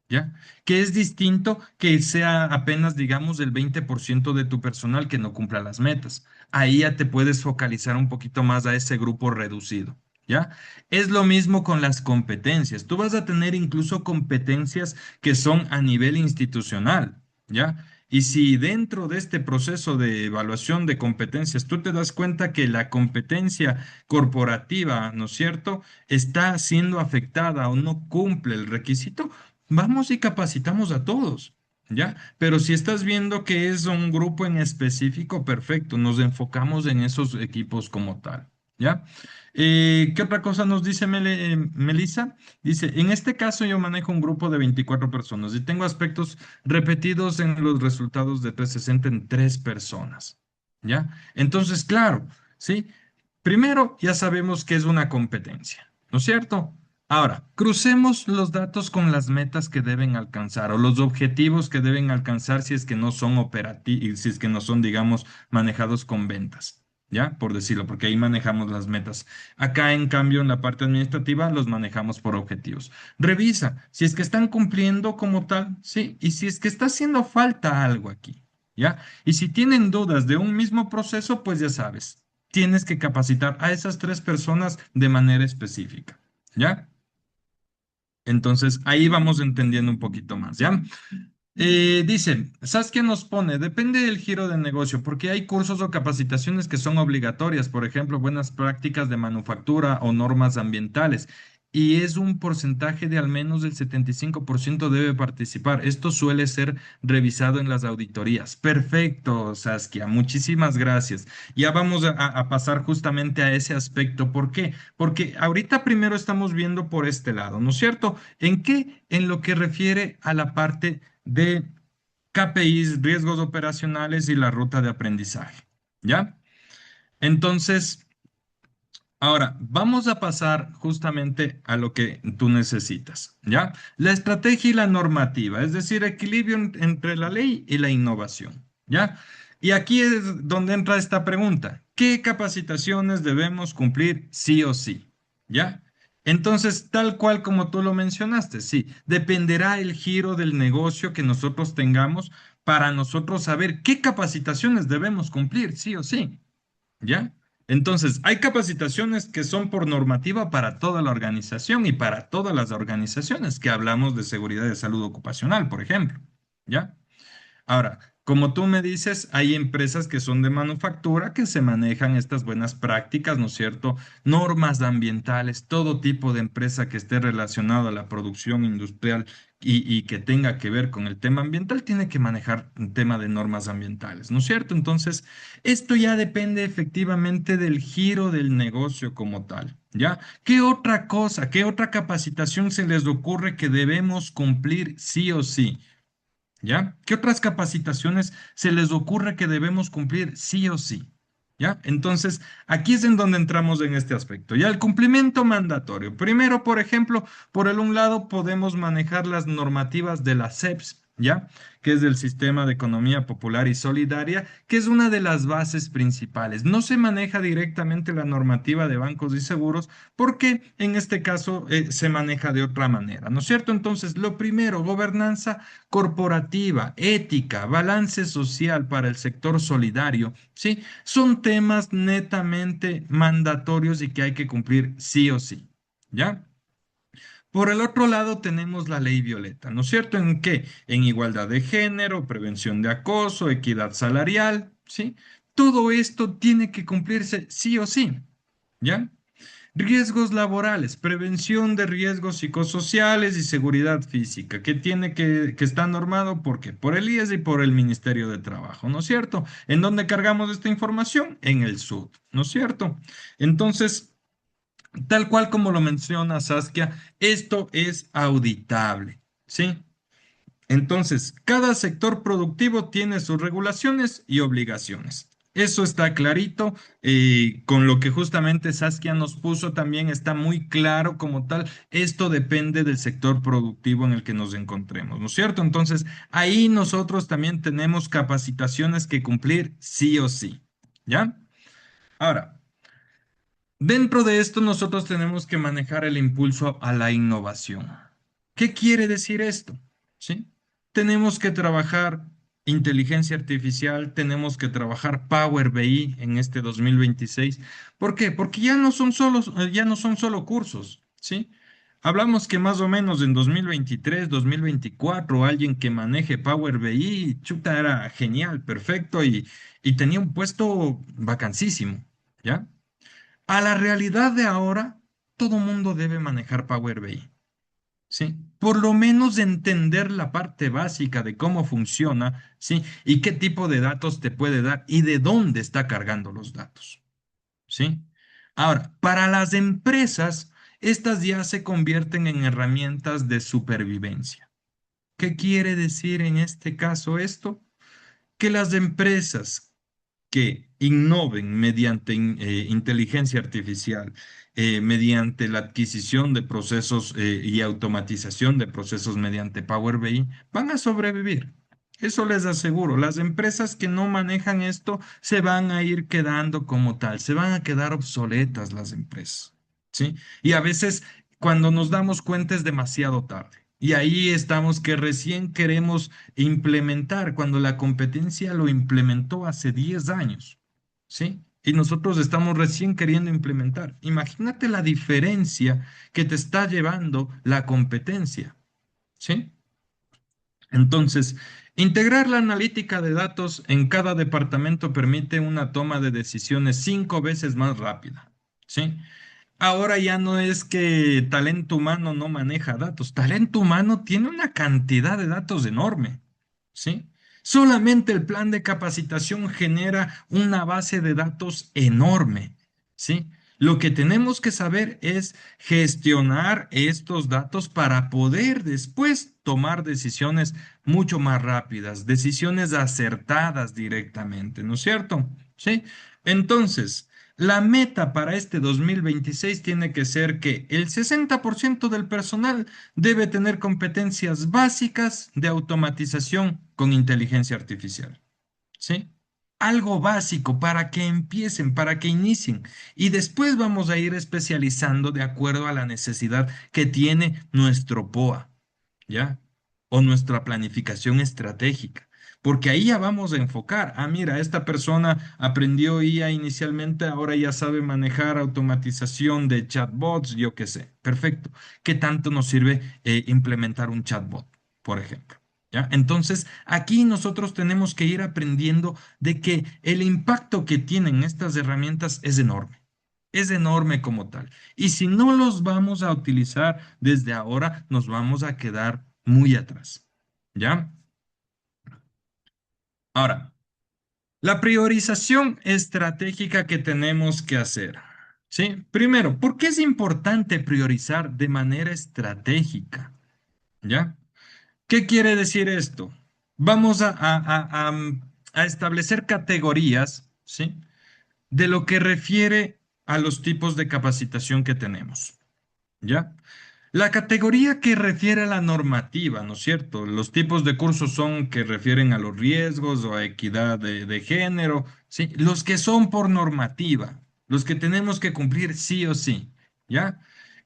¿Ya? Que es distinto que sea apenas, digamos, el 20% de tu personal que no cumpla las metas. Ahí ya te puedes focalizar un poquito más a ese grupo reducido, ¿ya? Es lo mismo con las competencias. Tú vas a tener incluso competencias que son a nivel institucional, ¿ya? Y si dentro de este proceso de evaluación de competencias tú te das cuenta que la competencia corporativa, ¿no es cierto?, está siendo afectada o no cumple el requisito, vamos y capacitamos a todos, ¿ya? Pero si estás viendo que es un grupo en específico, perfecto, nos enfocamos en esos equipos como tal, ¿ya? ¿Qué otra cosa nos dice Melissa? Dice, en este caso yo manejo un grupo de 24 personas y tengo aspectos repetidos en los resultados de 360 en 3 personas, ¿ya? Entonces, claro, ¿sí? Primero, ya sabemos que es una competencia, ¿no es cierto? Ahora, crucemos los datos con las metas que deben alcanzar o los objetivos que deben alcanzar si es que no son operativos, si es que no son, digamos, manejados con ventas, ¿ya? Por decirlo, porque ahí manejamos las metas. Acá, en cambio, en la parte administrativa los manejamos por objetivos. Revisa si es que están cumpliendo como tal, ¿sí? Y si es que está haciendo falta algo aquí, ¿ya? Y si tienen dudas de un mismo proceso, pues ya sabes, tienes que capacitar a esas tres personas de manera específica, ¿ya? Entonces, ahí vamos entendiendo un poquito más, ¿ya? Dice, Saskia nos pone, depende del giro del negocio, porque hay cursos o capacitaciones que son obligatorias, por ejemplo, buenas prácticas de manufactura o normas ambientales, y es un porcentaje de al menos del 75% debe participar. Esto suele ser revisado en las auditorías. Perfecto, Saskia, muchísimas gracias. Ya vamos a pasar justamente a ese aspecto. ¿Por qué? Porque ahorita primero estamos viendo por este lado, ¿no es cierto? ¿En qué? En lo que refiere a la parte de KPIs, riesgos operacionales y la ruta de aprendizaje. ¿Ya? Entonces, ahora vamos a pasar justamente a lo que tú necesitas. ¿Ya? La estrategia y la normativa, es decir, equilibrio entre la ley y la innovación. ¿Ya? Y aquí es donde entra esta pregunta. ¿Qué capacitaciones debemos cumplir sí o sí? ¿Ya? Entonces, tal cual como tú lo mencionaste, sí, dependerá el giro del negocio que nosotros tengamos para nosotros saber qué capacitaciones debemos cumplir, sí o sí, ¿ya? Entonces, hay capacitaciones que son por normativa para toda la organización y para todas las organizaciones que hablamos de seguridad de salud ocupacional, por ejemplo, ¿ya? Ahora, como tú me dices, hay empresas que son de manufactura que se manejan estas buenas prácticas, ¿no es cierto? Normas ambientales, todo tipo de empresa que esté relacionada a la producción industrial y que tenga que ver con el tema ambiental tiene que manejar un tema de normas ambientales, ¿no es cierto? Entonces, esto ya depende efectivamente del giro del negocio como tal, ¿ya? ¿Qué otra cosa, qué otra capacitación se les ocurre que debemos cumplir sí o sí? ¿Ya? ¿Qué otras capacitaciones se les ocurre que debemos cumplir sí o sí? ¿Ya? Entonces, aquí es en donde entramos en este aspecto. Ya el cumplimiento mandatorio. Primero, por ejemplo, por el un lado podemos manejar las normativas de la SEPS, ¿ya? Que es del Sistema de Economía Popular y Solidaria, que es una de las bases principales. No se maneja directamente la normativa de bancos y seguros porque en este caso se maneja de otra manera, ¿no es cierto? Entonces, lo primero, gobernanza corporativa, ética, balance social para el sector solidario, ¿sí? Son temas netamente mandatorios y que hay que cumplir sí o sí, ¿ya? Por el otro lado tenemos la ley violeta, ¿no es cierto? ¿En qué? En igualdad de género, prevención de acoso, equidad salarial, ¿sí? Todo esto tiene que cumplirse sí o sí, ¿ya? Riesgos laborales, prevención de riesgos psicosociales y seguridad física, que tiene que está normado ¿por qué? Por el IES y por el Ministerio de Trabajo, ¿no es cierto? ¿En dónde cargamos esta información? En el SUD, ¿no es cierto? Entonces, tal cual como lo menciona Saskia, esto es auditable, ¿sí? Entonces, cada sector productivo tiene sus regulaciones y obligaciones. Eso está clarito, con lo que justamente Saskia nos puso también está muy claro como tal. Esto depende del sector productivo en el que nos encontremos, ¿no es cierto? Entonces, ahí nosotros también tenemos capacitaciones que cumplir sí o sí, ¿ya? Ahora, dentro de esto nosotros tenemos que manejar el impulso a la innovación. ¿Qué quiere decir esto? ¿Sí? Tenemos que trabajar inteligencia artificial, tenemos que trabajar Power BI en este 2026. ¿Por qué? Porque ya no son solo cursos, ¿sí? Hablamos que más o menos en 2023, 2024, alguien que maneje Power BI, chuta, era genial, perfecto y tenía un puesto vacancísimo, ¿ya? A la realidad de ahora, todo mundo debe manejar Power BI, ¿sí? Por lo menos entender la parte básica de cómo funciona, ¿sí? Y qué tipo de datos te puede dar y de dónde está cargando los datos, ¿sí? Ahora, para las empresas, estas ya se convierten en herramientas de supervivencia. ¿Qué quiere decir en este caso esto? Que las empresas que innoven mediante inteligencia artificial, mediante la adquisición de procesos y automatización de procesos mediante Power BI, van a sobrevivir. Eso les aseguro. Las empresas que no manejan esto se van a ir quedando como tal, se van a quedar obsoletas las empresas, ¿sí? Y a veces cuando nos damos cuenta es demasiado tarde. Y ahí estamos que recién queremos implementar cuando la competencia lo implementó hace 10 años, ¿sí? Y nosotros estamos recién queriendo implementar. Imagínate la diferencia que te está llevando la competencia, ¿sí? Entonces, integrar la analítica de datos en cada departamento permite una toma de decisiones 5 veces más rápida, ¿sí? Ahora ya no es que talento humano no maneja datos, talento humano tiene una cantidad de datos enorme, ¿sí? Solamente el plan de capacitación genera una base de datos enorme, ¿sí? Lo que tenemos que saber es gestionar estos datos para poder después tomar decisiones mucho más rápidas, decisiones acertadas directamente, ¿no es cierto? ¿Sí? Entonces, la meta para este 2026 tiene que ser que el 60% del personal debe tener competencias básicas de automatización con inteligencia artificial. ¿Sí? Algo básico para que empiecen, para que inicien. Y después vamos a ir especializando de acuerdo a la necesidad que tiene nuestro POA, ¿ya? O nuestra planificación estratégica. Porque ahí ya vamos a enfocar. Ah, mira, esta persona aprendió IA inicialmente, ahora ya sabe manejar automatización de chatbots, yo qué sé. Perfecto. ¿Qué tanto nos sirve implementar un chatbot, por ejemplo? ¿Ya? Entonces, aquí nosotros tenemos que ir aprendiendo de que el impacto que tienen estas herramientas es enorme como tal. Y si no los vamos a utilizar desde ahora, nos vamos a quedar muy atrás. ¿Ya? Ahora, la priorización estratégica que tenemos que hacer. ¿Sí? Primero, ¿por qué es importante priorizar de manera estratégica? ¿Ya? ¿Qué quiere decir esto? Vamos a establecer categorías, ¿sí? De lo que refiere a los tipos de capacitación que tenemos, ¿ya? La categoría que refiere a la normativa, ¿no es cierto? Los tipos de cursos son que refieren a los riesgos o a equidad de género, ¿sí? Los que son por normativa, los que tenemos que cumplir sí o sí, ¿ya?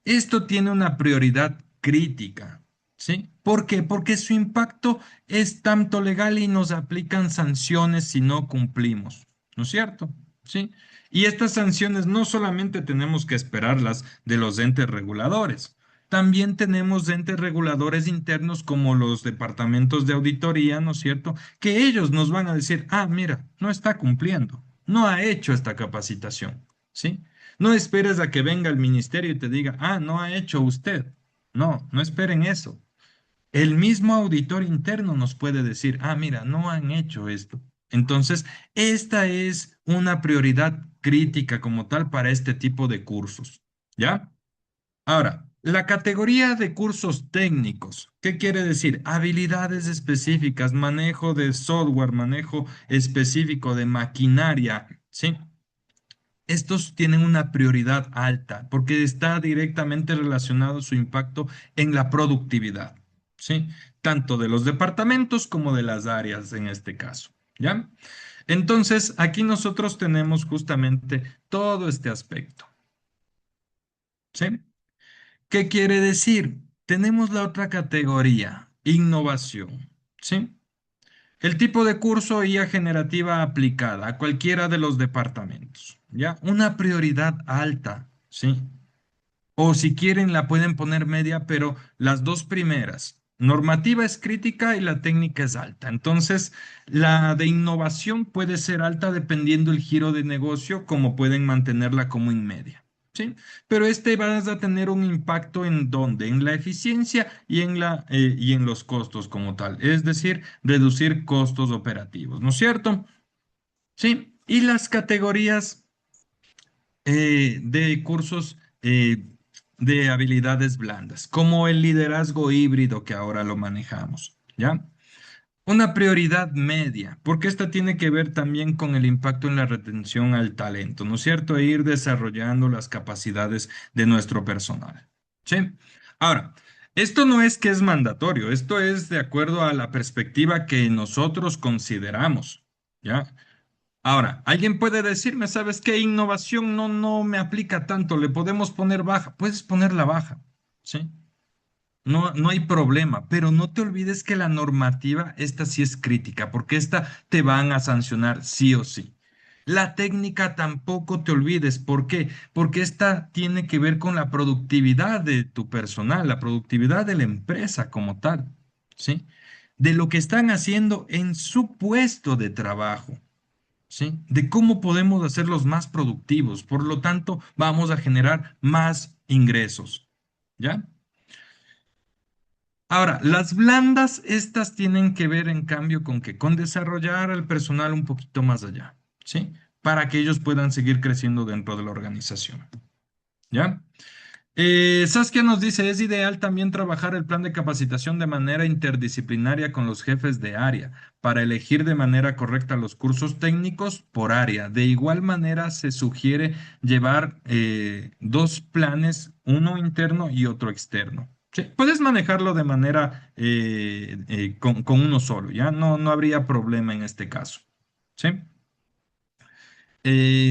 Esto tiene una prioridad crítica, ¿sí? ¿Por qué? Porque su impacto es tanto legal y nos aplican sanciones si no cumplimos, ¿no es cierto? ¿Sí? Y estas sanciones no solamente tenemos que esperarlas de los entes reguladores, también tenemos entes reguladores internos como los departamentos de auditoría, ¿no es cierto? Que ellos nos van a decir, ah, mira, no está cumpliendo, no ha hecho esta capacitación, ¿sí? No esperes a que venga el ministerio y te diga, ah, no ha hecho usted. No, no esperen eso. El mismo auditor interno nos puede decir, ah, mira, no han hecho esto. Entonces, esta es una prioridad crítica como tal para este tipo de cursos, ¿ya? Ahora, la categoría de cursos técnicos, ¿qué quiere decir? Habilidades específicas, manejo de software, manejo específico de maquinaria, ¿sí? Estos tienen una prioridad alta porque está directamente relacionado su impacto en la productividad, ¿sí? Tanto de los departamentos como de las áreas en este caso, ¿ya? Entonces, aquí nosotros tenemos justamente todo este aspecto, ¿sí? ¿Qué quiere decir? Tenemos la otra categoría, innovación, ¿sí? El tipo de curso IA generativa aplicada a cualquiera de los departamentos, ¿ya? Una prioridad alta, ¿sí? O si quieren la pueden poner media, pero las dos primeras, normativa es crítica y la técnica es alta. Entonces, la de innovación puede ser alta dependiendo el giro de negocio, como pueden mantenerla como en media. ¿Sí? Pero este va a tener un impacto en dónde, en la eficiencia y en los costos como tal, es decir, reducir costos operativos, ¿no es cierto? Sí. Y las categorías de cursos de habilidades blandas, como el liderazgo híbrido que ahora lo manejamos, ¿ya? Una prioridad media, porque esta tiene que ver también con el impacto en la retención al talento, ¿no es cierto? E ir desarrollando las capacidades de nuestro personal. ¿Sí? Ahora, esto no es que es mandatorio, esto es de acuerdo a la perspectiva que nosotros consideramos, ¿ya? Ahora, alguien puede decirme, ¿sabes qué? Innovación no me aplica tanto, le podemos poner baja, puedes ponerla baja, ¿sí? No hay problema, pero no te olvides que la normativa, esta sí es crítica, porque esta te van a sancionar sí o sí. La técnica tampoco te olvides. ¿Por qué? Porque esta tiene que ver con la productividad de tu personal, la productividad de la empresa como tal, ¿sí? De lo que están haciendo en su puesto de trabajo, ¿sí? De cómo podemos hacerlos más productivos. Por lo tanto, vamos a generar más ingresos, ¿ya? Ahora, las blandas, estas tienen que ver en cambio con que con desarrollar al personal un poquito más allá, ¿sí? Para que ellos puedan seguir creciendo dentro de la organización, ¿ya? Saskia nos dice, es ideal también trabajar el plan de capacitación de manera interdisciplinaria con los jefes de área para elegir de manera correcta los cursos técnicos por área. De igual manera, se sugiere llevar dos planes, uno interno y otro externo. Sí, puedes manejarlo de manera con uno solo, ¿ya? No habría problema en este caso. ¿Sí?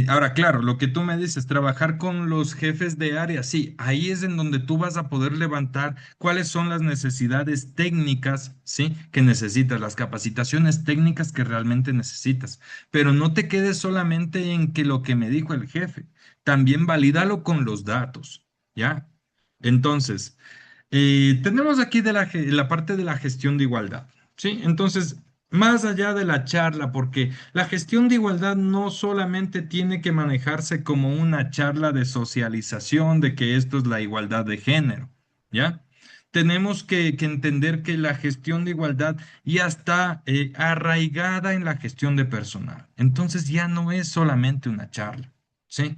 Ahora, claro, lo que tú me dices, trabajar con los jefes de área, sí, ahí es en donde tú vas a poder levantar cuáles son las necesidades técnicas, sí, que necesitas, las capacitaciones técnicas que realmente necesitas. Pero no te quedes solamente en que lo que me dijo el jefe, también valídalo con los datos, ¿ya? Entonces, tenemos aquí la parte de la gestión de igualdad, ¿sí? Entonces, más allá de la charla, porque la gestión de igualdad no solamente tiene que manejarse como una charla de socialización de que esto es la igualdad de género, ¿ya? Tenemos que entender que la gestión de igualdad ya está arraigada en la gestión de personal. Entonces ya no es solamente una charla, ¿sí?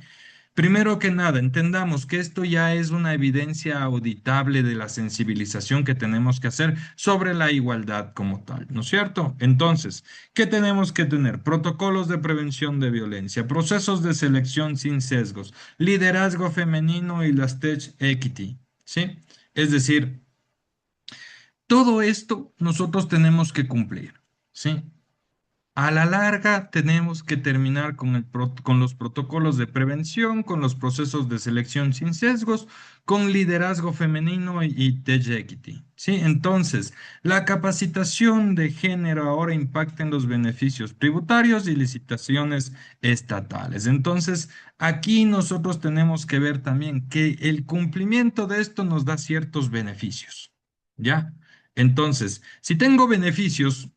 Primero que nada, entendamos que esto ya es una evidencia auditable de la sensibilización que tenemos que hacer sobre la igualdad como tal, ¿no es cierto? Entonces, ¿qué tenemos que tener? Protocolos de prevención de violencia, procesos de selección sin sesgos, liderazgo femenino y las Tech Equity, ¿sí? Es decir, todo esto nosotros tenemos que cumplir, ¿sí? A la larga, tenemos que terminar con con los protocolos de prevención, con los procesos de selección sin sesgos, con liderazgo femenino y Tech Equity. ¿Sí? Entonces, la capacitación de género ahora impacta en los beneficios tributarios y licitaciones estatales. Entonces, aquí nosotros tenemos que ver también que el cumplimiento de esto nos da ciertos beneficios. ¿Ya? Entonces, si tengo beneficios,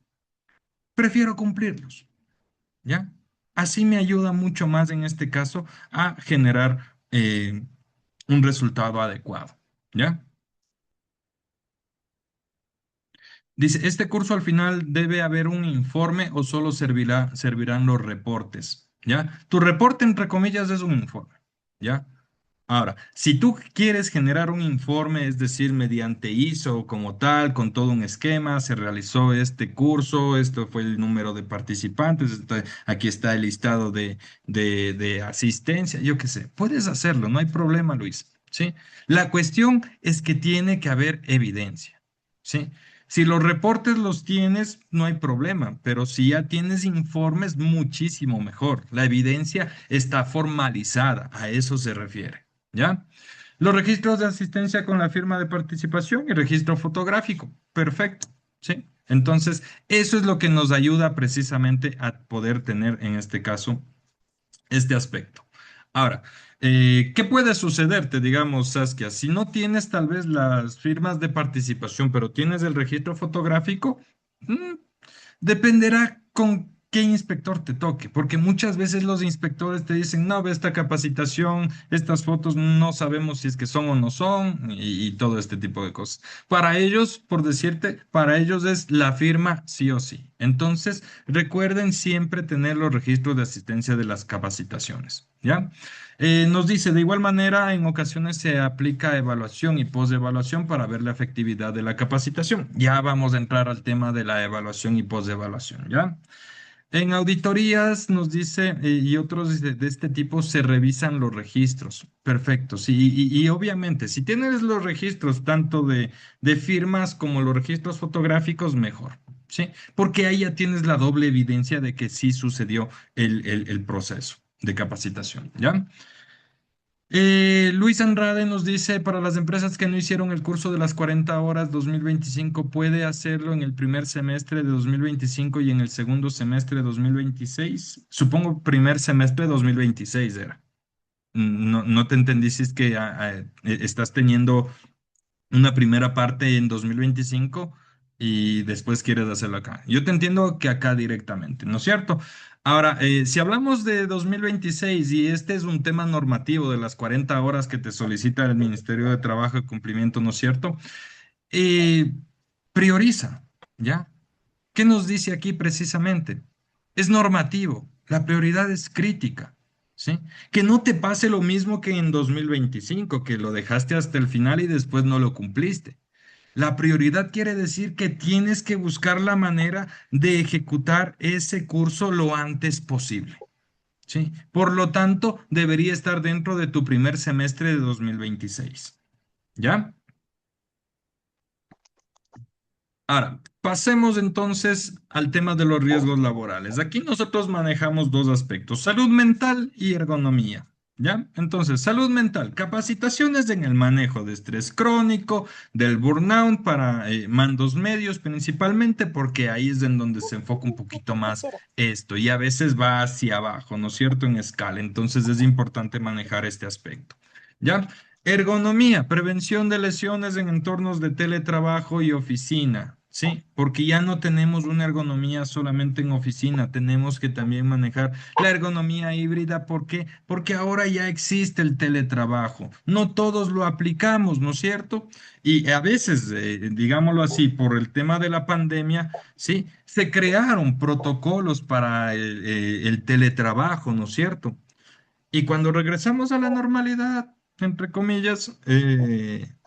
prefiero cumplirlos. ¿Ya? Así me ayuda mucho más en este caso a generar un resultado adecuado. ¿Ya? Dice, este curso al final debe haber un informe o solo servirán los reportes. ¿Ya? Tu reporte, entre comillas, es un informe. ¿Ya? Ahora, si tú quieres generar un informe, es decir, mediante ISO como tal, con todo un esquema, se realizó este curso, esto fue el número de participantes, aquí está el listado de asistencia, yo qué sé, puedes hacerlo, no hay problema, Luis, ¿sí? La cuestión es que tiene que haber evidencia, ¿sí? Si los reportes los tienes, no hay problema, pero si ya tienes informes, muchísimo mejor. La evidencia está formalizada, a eso se refiere. ¿Ya? Los registros de asistencia con la firma de participación y registro fotográfico. Perfecto. ¿Sí? Entonces, eso es lo que nos ayuda precisamente a poder tener en este caso este aspecto. Ahora, ¿qué puede sucederte, digamos, Saskia? Si no tienes tal vez las firmas de participación, pero tienes el registro fotográfico, mm, dependerá con qué inspector te toque, porque muchas veces los inspectores te dicen, no, ve esta capacitación, estas fotos no sabemos si es que son o no son, y todo este tipo de cosas. Para ellos, por decirte, para ellos es la firma sí o sí. Entonces, recuerden siempre tener los registros de asistencia de las capacitaciones, ¿ya? Nos dice, de igual manera, en ocasiones se aplica evaluación y postevaluación para ver la efectividad de la capacitación. Ya vamos a entrar al tema de la evaluación y postevaluación, ¿ya? En auditorías nos dice, y otros de este tipo, se revisan los registros. Perfecto, sí, y obviamente, si tienes los registros tanto de firmas como los registros fotográficos, mejor, ¿sí? Porque ahí ya tienes la doble evidencia de que sí sucedió el proceso de capacitación, ¿ya? Luis Andrade nos dice, para las empresas que no hicieron el curso de las 40 horas 2025, puede hacerlo en el primer semestre de 2025 y en el segundo semestre de 2026. Supongo primer semestre de 2026 era. No, no te entendí si es que estás teniendo una primera parte en 2025 y después quieres hacerlo acá. Yo te entiendo que acá directamente, ¿no es cierto? Ahora, si hablamos de 2026 y este es un tema normativo de las 40 horas que te solicita el Ministerio de Trabajo y Cumplimiento, ¿no es cierto? Eh, prioriza, ¿ya? ¿Qué nos dice aquí precisamente? Es normativo, la prioridad es crítica, ¿sí? Que no te pase lo mismo que en 2025, que lo dejaste hasta el final y después no lo cumpliste. La prioridad quiere decir que tienes que buscar la manera de ejecutar ese curso lo antes posible, ¿sí? Por lo tanto, debería estar dentro de tu primer semestre de 2026, ¿ya? Ahora, pasemos entonces al tema de los riesgos laborales. Aquí nosotros manejamos dos aspectos, salud mental y ergonomía. ¿Ya? Entonces, salud mental, capacitaciones en el manejo de estrés crónico, del burnout para mandos medios principalmente, porque ahí es en donde se enfoca un poquito más esto y a veces va hacia abajo, ¿no es cierto? En escala. Entonces es importante manejar este aspecto. ¿Ya? Ergonomía, prevención de lesiones en entornos de teletrabajo y oficina. Sí, porque ya no tenemos una ergonomía solamente en oficina, tenemos que también manejar la ergonomía híbrida. ¿Por qué? Porque ahora ya existe el teletrabajo. No todos lo aplicamos, ¿no es cierto? Y a veces, digámoslo así, por el tema de la pandemia, sí, se crearon protocolos para el teletrabajo, ¿no es cierto? Y cuando regresamos a la normalidad, entre comillas,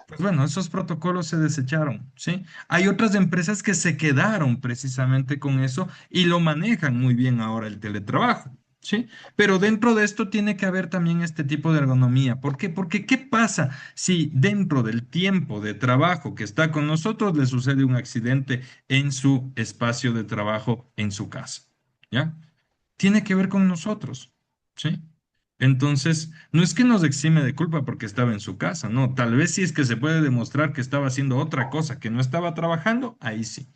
pues bueno, esos protocolos se desecharon, ¿sí? Hay otras empresas que se quedaron precisamente con eso y lo manejan muy bien ahora el teletrabajo, ¿sí? Pero dentro de esto tiene que haber también este tipo de ergonomía. ¿Por qué? Porque ¿qué pasa si dentro del tiempo de trabajo que está con nosotros le sucede un accidente en su espacio de trabajo, en su casa? ¿Ya? Tiene que ver con nosotros, ¿sí? Entonces, no es que nos exime de culpa porque estaba en su casa, no, tal vez si es que se puede demostrar que estaba haciendo otra cosa, que no estaba trabajando, ahí sí,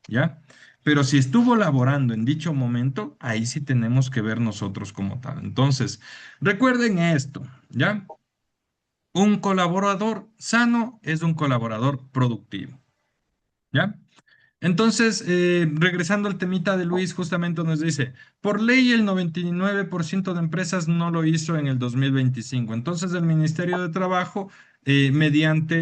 ¿ya? Pero si estuvo laborando en dicho momento, ahí sí tenemos que ver nosotros como tal. Entonces, recuerden esto, ¿ya? Un colaborador sano es un colaborador productivo, ¿ya? Entonces, regresando al temita de Luis, justamente nos dice, por ley el 99% de empresas no lo hizo en el 2025. Entonces, el Ministerio de Trabajo, mediante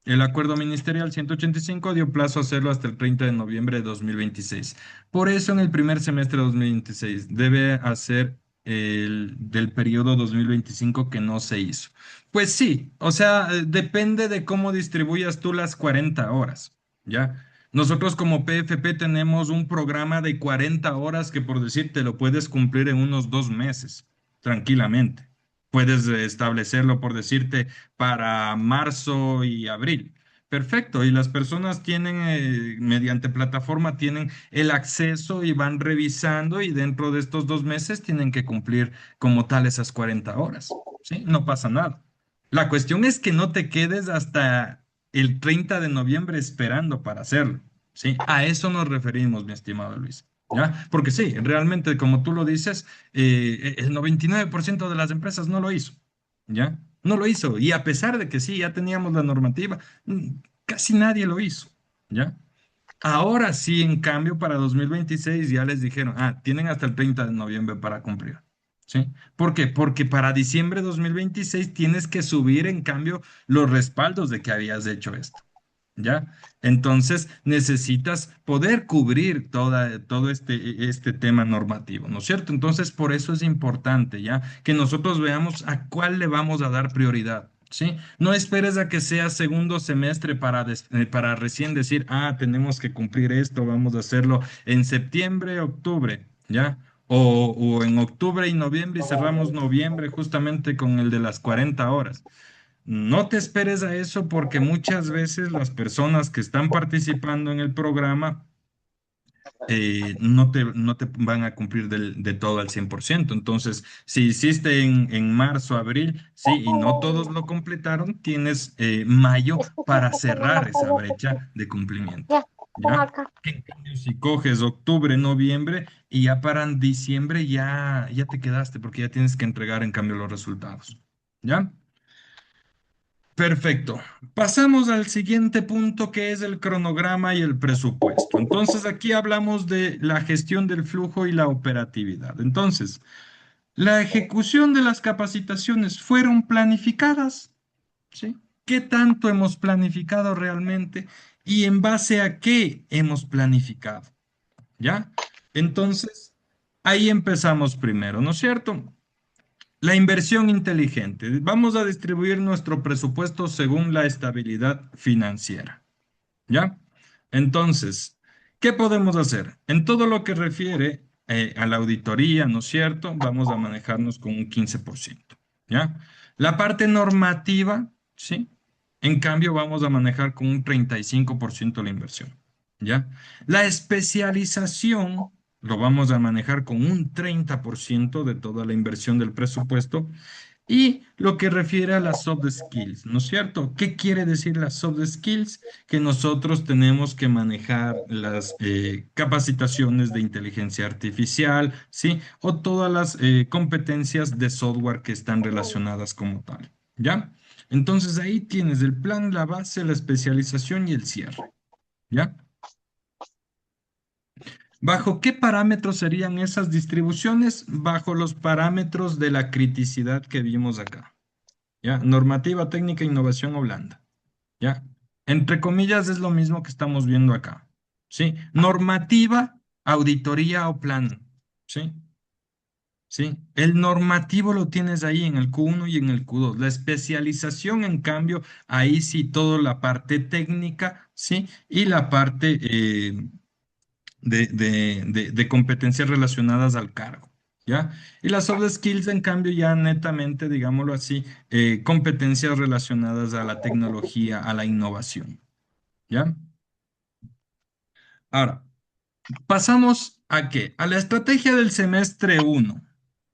el acuerdo ministerial 185, dio plazo a hacerlo hasta el 30 de noviembre de 2026. Por eso, en el primer semestre de 2026 debe hacer del periodo 2025 que no se hizo. Pues sí, o sea, depende de cómo distribuyas tú las 40 horas. ¿Ya? Nosotros como PFP tenemos un programa de 40 horas que por decir te lo puedes cumplir en unos 2 meses, tranquilamente. Puedes establecerlo por decirte para marzo y abril. Perfecto. Y las personas tienen, mediante plataforma, tienen el acceso y van revisando y dentro de estos 2 meses tienen que cumplir como tal esas 40 horas. ¿Sí? No pasa nada. La cuestión es que no te quedes hasta el 30 de noviembre esperando para hacerlo, ¿sí? A eso nos referimos, mi estimado Luis, ¿ya? Porque sí, realmente, como tú lo dices, el 99% de las empresas no lo hizo, ¿ya? No lo hizo. Y a pesar de que sí, ya teníamos la normativa, casi nadie lo hizo, ¿ya? Ahora sí, en cambio, para 2026 ya les dijeron, tienen hasta el 30 de noviembre para cumplir. ¿Sí? ¿Por qué? Porque para diciembre de 2026 tienes que subir, en cambio, los respaldos de que habías hecho esto. ¿Ya? Entonces necesitas poder cubrir todo este tema normativo, ¿no es cierto? Entonces por eso es importante, ¿ya? Que nosotros veamos a cuál le vamos a dar prioridad, ¿sí? No esperes a que sea segundo semestre para recién decir, ah, tenemos que cumplir esto, vamos a hacerlo en septiembre, octubre, ¿ya? O en octubre y noviembre y cerramos noviembre justamente con el de las 40 horas. No te esperes a eso porque muchas veces las personas que están participando en el programa no te van a cumplir de todo al 100%. Entonces, si hiciste en marzo, abril, sí, y no todos lo completaron, tienes mayo para cerrar esa brecha de cumplimiento. ¿Ya? En cambio, si coges octubre, noviembre y ya para diciembre, ya te quedaste porque ya tienes que entregar en cambio los resultados. ¿Ya? Perfecto. Pasamos al siguiente punto que es el cronograma y el presupuesto. Entonces, aquí hablamos de la gestión del flujo y la operatividad. Entonces, la ejecución de las capacitaciones fueron planificadas, ¿sí? ¿Qué tanto hemos planificado realmente y en base a qué hemos planificado? ¿Ya? Entonces, ahí empezamos primero, ¿no es cierto? La inversión inteligente. Vamos a distribuir nuestro presupuesto según la estabilidad financiera. ¿Ya? Entonces, ¿qué podemos hacer? En todo lo que refiere a la auditoría, ¿no es cierto? Vamos a manejarnos con un 15%. ¿Ya? La parte normativa, ¿sí? En cambio, vamos a manejar con un 35% la inversión. ¿Ya? La especialización lo vamos a manejar con un 30% de toda la inversión del presupuesto y lo que refiere a las soft skills, ¿no es cierto? ¿Qué quiere decir las soft skills? Que nosotros tenemos que manejar las capacitaciones de inteligencia artificial, ¿sí? O todas las competencias de software que están relacionadas como tal, ¿ya? Entonces ahí tienes el plan, la base, la especialización y el cierre, ¿ya? ¿Bajo qué parámetros serían esas distribuciones? Bajo los parámetros de la criticidad que vimos acá. ¿Ya? Normativa, técnica, innovación o blanda, ¿ya? Entre comillas es lo mismo que estamos viendo acá, ¿sí? Normativa, auditoría o plan, ¿sí? ¿Sí? El normativo lo tienes ahí en el Q1 y en el Q2. La especialización, en cambio, ahí sí toda la parte técnica, ¿sí? Y la parte de competencias relacionadas al cargo, ¿ya? Y las soft skills, en cambio, ya netamente, digámoslo así, competencias relacionadas a la tecnología, a la innovación, ¿ya? Ahora, pasamos a qué? A la estrategia del semestre uno,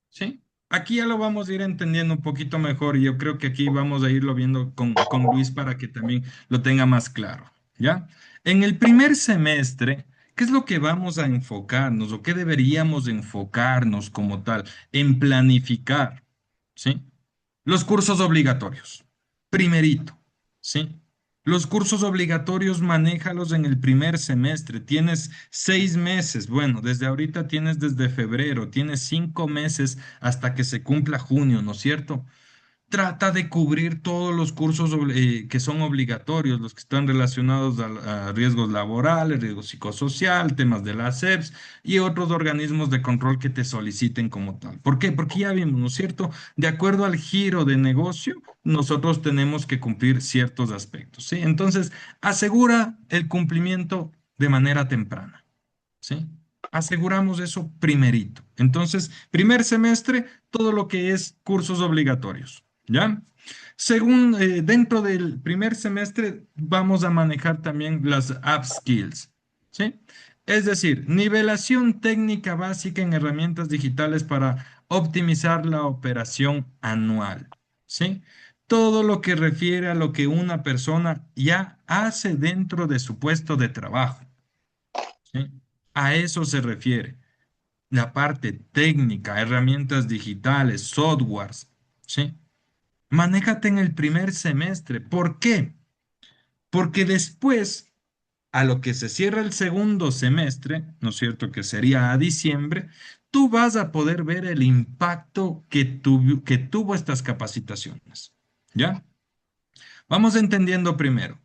¿sí? Aquí ya lo vamos a ir entendiendo un poquito mejor y yo creo que aquí vamos a irlo viendo con Luis para que también lo tenga más claro, ¿ya? En el primer semestre, ¿qué es lo que vamos a enfocarnos o qué deberíamos enfocarnos como tal? En planificar, ¿sí? Los cursos obligatorios, primerito, ¿sí? Los cursos obligatorios, manéjalos en el primer semestre. Tienes 6 meses. Bueno, desde ahorita tienes desde febrero. Tienes 5 meses hasta que se cumpla junio, ¿no es cierto? Trata de cubrir todos los cursos que son obligatorios, los que están relacionados a riesgos laborales, riesgo psicosocial, temas de la SEPS y otros organismos de control que te soliciten como tal. ¿Por qué? Porque ya vimos, ¿no es cierto? De acuerdo al giro de negocio, nosotros tenemos que cumplir ciertos aspectos, ¿sí? Entonces, asegura el cumplimiento de manera temprana, ¿sí? Aseguramos eso primerito. Entonces, primer semestre, todo lo que es cursos obligatorios, ¿ya? Según, dentro del primer semestre, vamos a manejar también las app skills, ¿sí? Es decir, nivelación técnica básica en herramientas digitales para optimizar la operación anual, ¿sí? Todo lo que refiere a lo que una persona ya hace dentro de su puesto de trabajo, ¿sí? A eso se refiere. La parte técnica, herramientas digitales, softwares, ¿sí? Manéjate en el primer semestre. ¿Por qué? Porque después, a lo que se cierra el segundo semestre, ¿no es cierto? Que sería a diciembre, tú vas a poder ver el impacto que tuvo estas capacitaciones, ¿ya? Vamos entendiendo primero.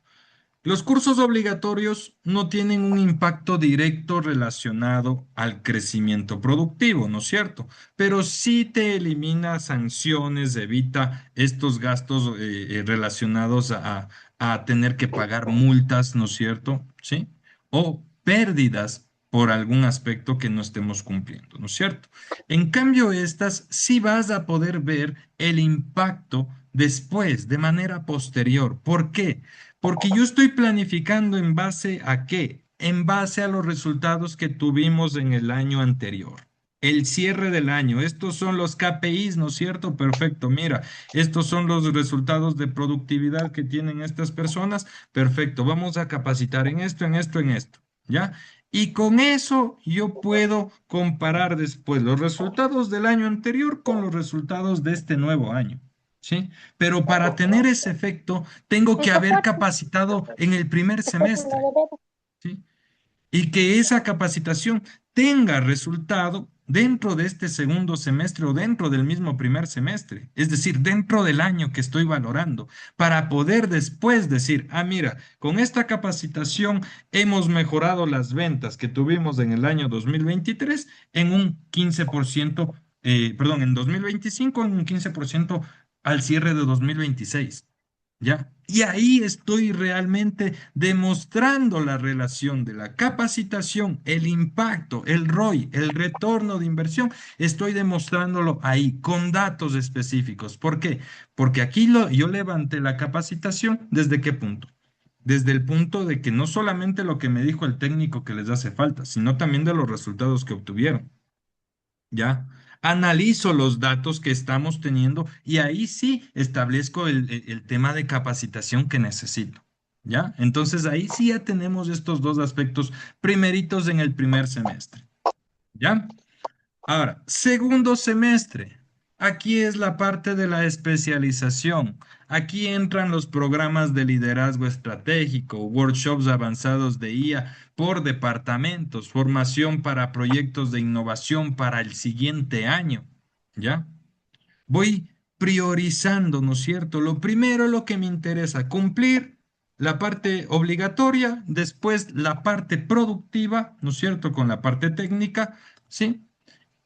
Los cursos obligatorios no tienen un impacto directo relacionado al crecimiento productivo, ¿no es cierto? Pero sí te elimina sanciones, evita estos gastos relacionados a tener que pagar multas, ¿no es cierto? ¿Sí? O pérdidas por algún aspecto que no estemos cumpliendo, ¿no es cierto? En cambio, estas sí vas a poder ver el impacto después, de manera posterior. ¿Por qué? Porque yo estoy planificando en base a qué? En base a los resultados que tuvimos en el año anterior. El cierre del año. Estos son los KPIs, ¿no es cierto? Perfecto. Mira, estos son los resultados de productividad que tienen estas personas. Perfecto. Vamos a capacitar en esto, en esto, en esto. ¿Ya? Y con eso yo puedo comparar después los resultados del año anterior con los resultados de este nuevo año. ¿Sí? Pero para tener ese efecto, tengo que haber capacitado en el primer semestre, ¿sí? Y que esa capacitación tenga resultado dentro de este segundo semestre o dentro del mismo primer semestre, es decir, dentro del año que estoy valorando, para poder después decir, ah, mira, con esta capacitación hemos mejorado las ventas que tuvimos en el año 2023 en un 15%, perdón, en 2025 en un 15% al cierre de 2026. ¿Ya? Y ahí estoy realmente demostrando la relación de la capacitación, el impacto, el ROI, el retorno de inversión. Estoy demostrándolo ahí con datos específicos. ¿Por qué? Porque aquí yo levanté la capacitación ¿desde qué punto? Desde el punto de que no solamente lo que me dijo el técnico que les hace falta, sino también de los resultados que obtuvieron. ¿Ya? Analizo los datos que estamos teniendo y ahí sí establezco el tema de capacitación que necesito. ¿Ya? Entonces ahí sí ya tenemos estos dos aspectos primeritos en el primer semestre. ¿Ya? Ahora, segundo semestre. Aquí es la parte de la especialización. Aquí entran los programas de liderazgo estratégico, workshops avanzados de IA por departamentos, formación para proyectos de innovación para el siguiente año. ¿Ya? Voy priorizando, ¿no es cierto? Lo primero, lo que me interesa, cumplir la parte obligatoria, después la parte productiva, ¿no es cierto? Con la parte técnica, ¿sí?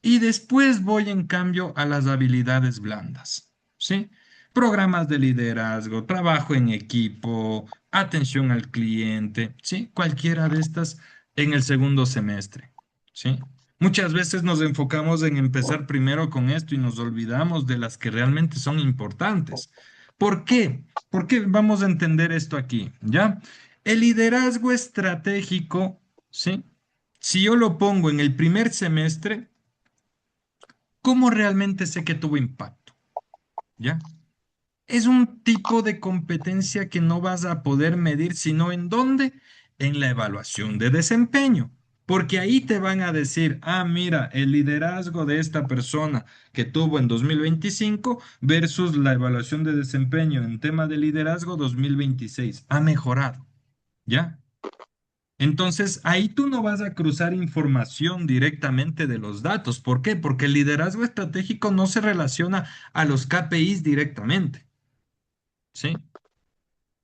Y después voy en cambio a las habilidades blandas, ¿sí? Programas de liderazgo, trabajo en equipo, atención al cliente, ¿sí? Cualquiera de estas en el segundo semestre, ¿sí? Muchas veces nos enfocamos en empezar primero con esto y nos olvidamos de las que realmente son importantes. ¿Por qué? ¿Por qué vamos a entender esto aquí? ¿Ya? El liderazgo estratégico, ¿sí? Si yo lo pongo en el primer semestre, ¿cómo realmente sé que tuvo impacto? ¿Ya? Es un tipo de competencia que no vas a poder medir, sino en dónde? En la evaluación de desempeño. Porque ahí te van a decir, ah, mira, el liderazgo de esta persona que tuvo en 2025 versus la evaluación de desempeño en tema de liderazgo 2026 ha mejorado. ¿Ya? Entonces, ahí tú no vas a cruzar información directamente de los datos. ¿Por qué? Porque el liderazgo estratégico no se relaciona a los KPIs directamente. ¿Sí?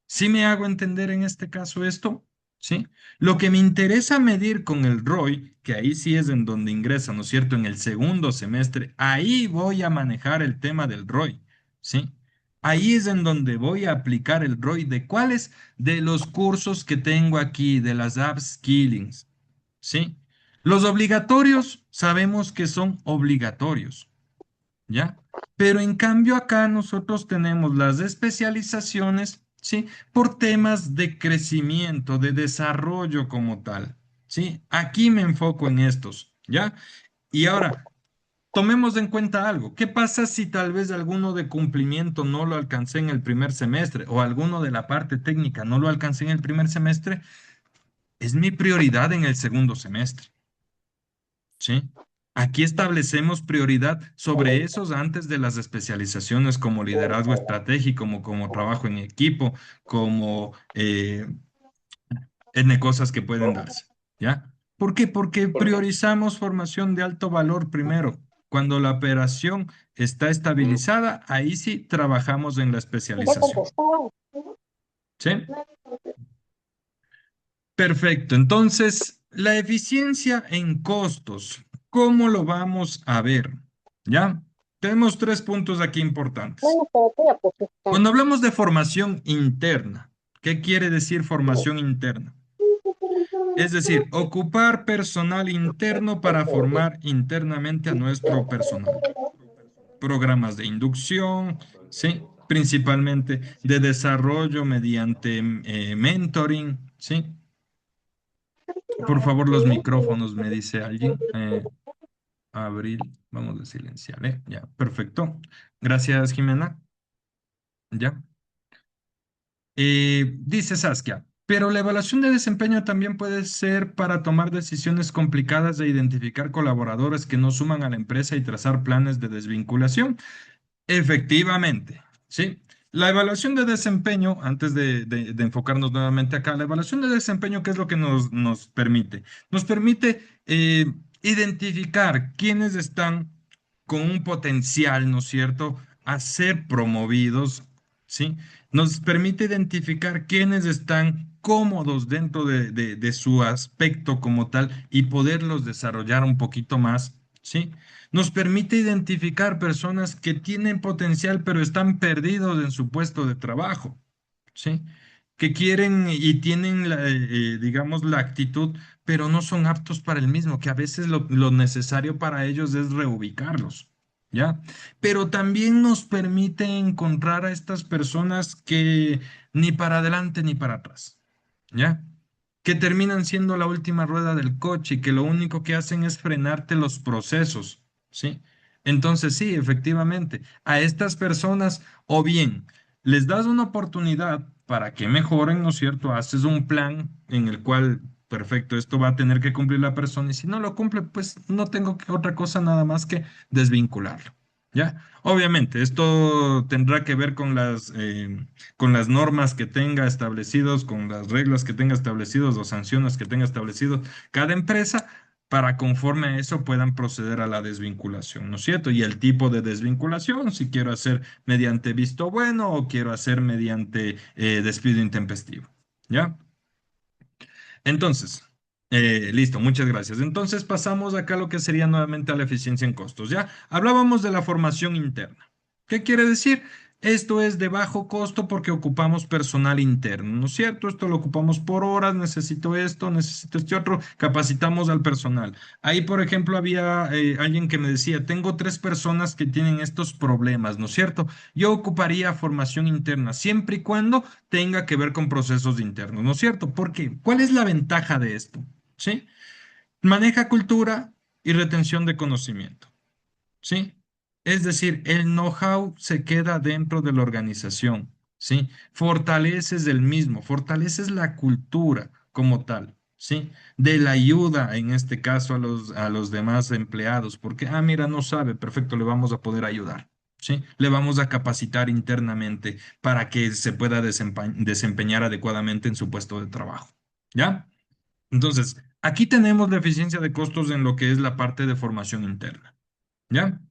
¿Sí me hago entender en este caso esto? ¿Sí? Lo que me interesa medir con el ROI, que ahí sí es en donde ingresa, ¿no es cierto? En el segundo semestre, ahí voy a manejar el tema del ROI. ¿Sí? Ahí es en donde voy a aplicar el ROI de cuáles de los cursos que tengo aquí, de las upskillings. ¿Sí? Los obligatorios sabemos que son obligatorios. ¿Ya? Pero en cambio acá nosotros tenemos las especializaciones, ¿sí? Por temas de crecimiento, de desarrollo como tal, ¿sí? Aquí me enfoco en estos, ¿ya? Y ahora, tomemos en cuenta algo. ¿Qué pasa si tal vez alguno de cumplimiento no lo alcancé en el primer semestre o alguno de la parte técnica no lo alcancé en el primer semestre? Es mi prioridad en el segundo semestre. ¿Sí? Aquí establecemos prioridad sobre esos antes de las especializaciones como liderazgo estratégico, como trabajo en equipo, como N cosas que pueden darse. ¿Ya? ¿Por qué? Porque priorizamos formación de alto valor primero. Cuando la operación está estabilizada, ahí sí trabajamos en la especialización. ¿Sí? Perfecto. Entonces, la eficiencia en costos, ¿cómo lo vamos a ver? ¿Ya? Tenemos tres puntos aquí importantes. Bueno, espérate, ya puse acá. Cuando hablamos de formación interna, ¿qué quiere decir formación interna? Es decir, ocupar personal interno para formar internamente a nuestro personal. Programas de inducción, ¿sí? Principalmente de desarrollo mediante mentoring, ¿sí? Por favor, los micrófonos, me dice alguien. Abril, vamos a silenciar, ¿eh? Ya, perfecto. Gracias, Jimena. Ya. Dice Saskia, pero la evaluación de desempeño también puede ser para tomar decisiones complicadas de identificar colaboradores que no suman a la empresa y trazar planes de desvinculación. Efectivamente, sí. La evaluación de desempeño, antes de enfocarnos nuevamente acá, la evaluación de desempeño, ¿qué es lo que nos permite? Nos permite identificar quiénes están con un potencial, ¿no es cierto?, a ser promovidos, ¿sí? Nos permite identificar quiénes están cómodos dentro de su aspecto como tal y poderlos desarrollar un poquito más, ¿sí? Nos permite identificar personas que tienen potencial pero están perdidos en su puesto de trabajo, ¿sí? Que quieren y tienen, digamos, la actitud, pero no son aptos para el mismo, que a veces lo necesario para ellos es reubicarlos, ¿ya? Pero también nos permite encontrar a estas personas que ni para adelante ni para atrás, ¿ya? Que terminan siendo la última rueda del coche y que lo único que hacen es frenarte los procesos, ¿sí? Entonces, sí, efectivamente, a estas personas o bien les das una oportunidad para que mejoren, ¿no es cierto? Haces un plan en el cual, perfecto, esto va a tener que cumplir la persona y si no lo cumple, pues no tengo que otra cosa nada más que desvincularlo, ¿ya? Obviamente, esto tendrá que ver con las normas que tenga establecidos, con las reglas que tenga establecidos o sanciones que tenga establecidos cada empresa para conforme a eso puedan proceder a la desvinculación, ¿no es cierto? Y el tipo de desvinculación, si quiero hacer mediante visto bueno o quiero hacer mediante despido intempestivo, ¿ya? Entonces, listo, muchas gracias. Entonces pasamos acá a lo que sería nuevamente a la eficiencia en costos, ¿ya? Hablábamos de la formación interna. ¿Qué quiere decir? Esto es de bajo costo porque ocupamos personal interno, ¿no es cierto? Esto lo ocupamos por horas, necesito esto, necesito este otro, capacitamos al personal. Ahí, por ejemplo, había alguien que me decía, tengo tres personas que tienen estos problemas, ¿no es cierto? Yo ocuparía formación interna, siempre y cuando tenga que ver con procesos internos, ¿no es cierto? Porque, ¿cuál es la ventaja de esto? ¿Sí? Maneja cultura y retención de conocimiento. ¿Sí? Es decir, el know-how se queda dentro de la organización, ¿sí? Fortaleces el mismo, fortaleces la cultura como tal, ¿sí? De la ayuda, en este caso, a los demás empleados, porque, ah, mira, no sabe, perfecto, le vamos a poder ayudar, ¿sí? Le vamos a capacitar internamente para que se pueda desempeñar adecuadamente en su puesto de trabajo, ¿ya? Entonces, aquí tenemos la eficiencia de costos en lo que es la parte de formación interna, ¿ya?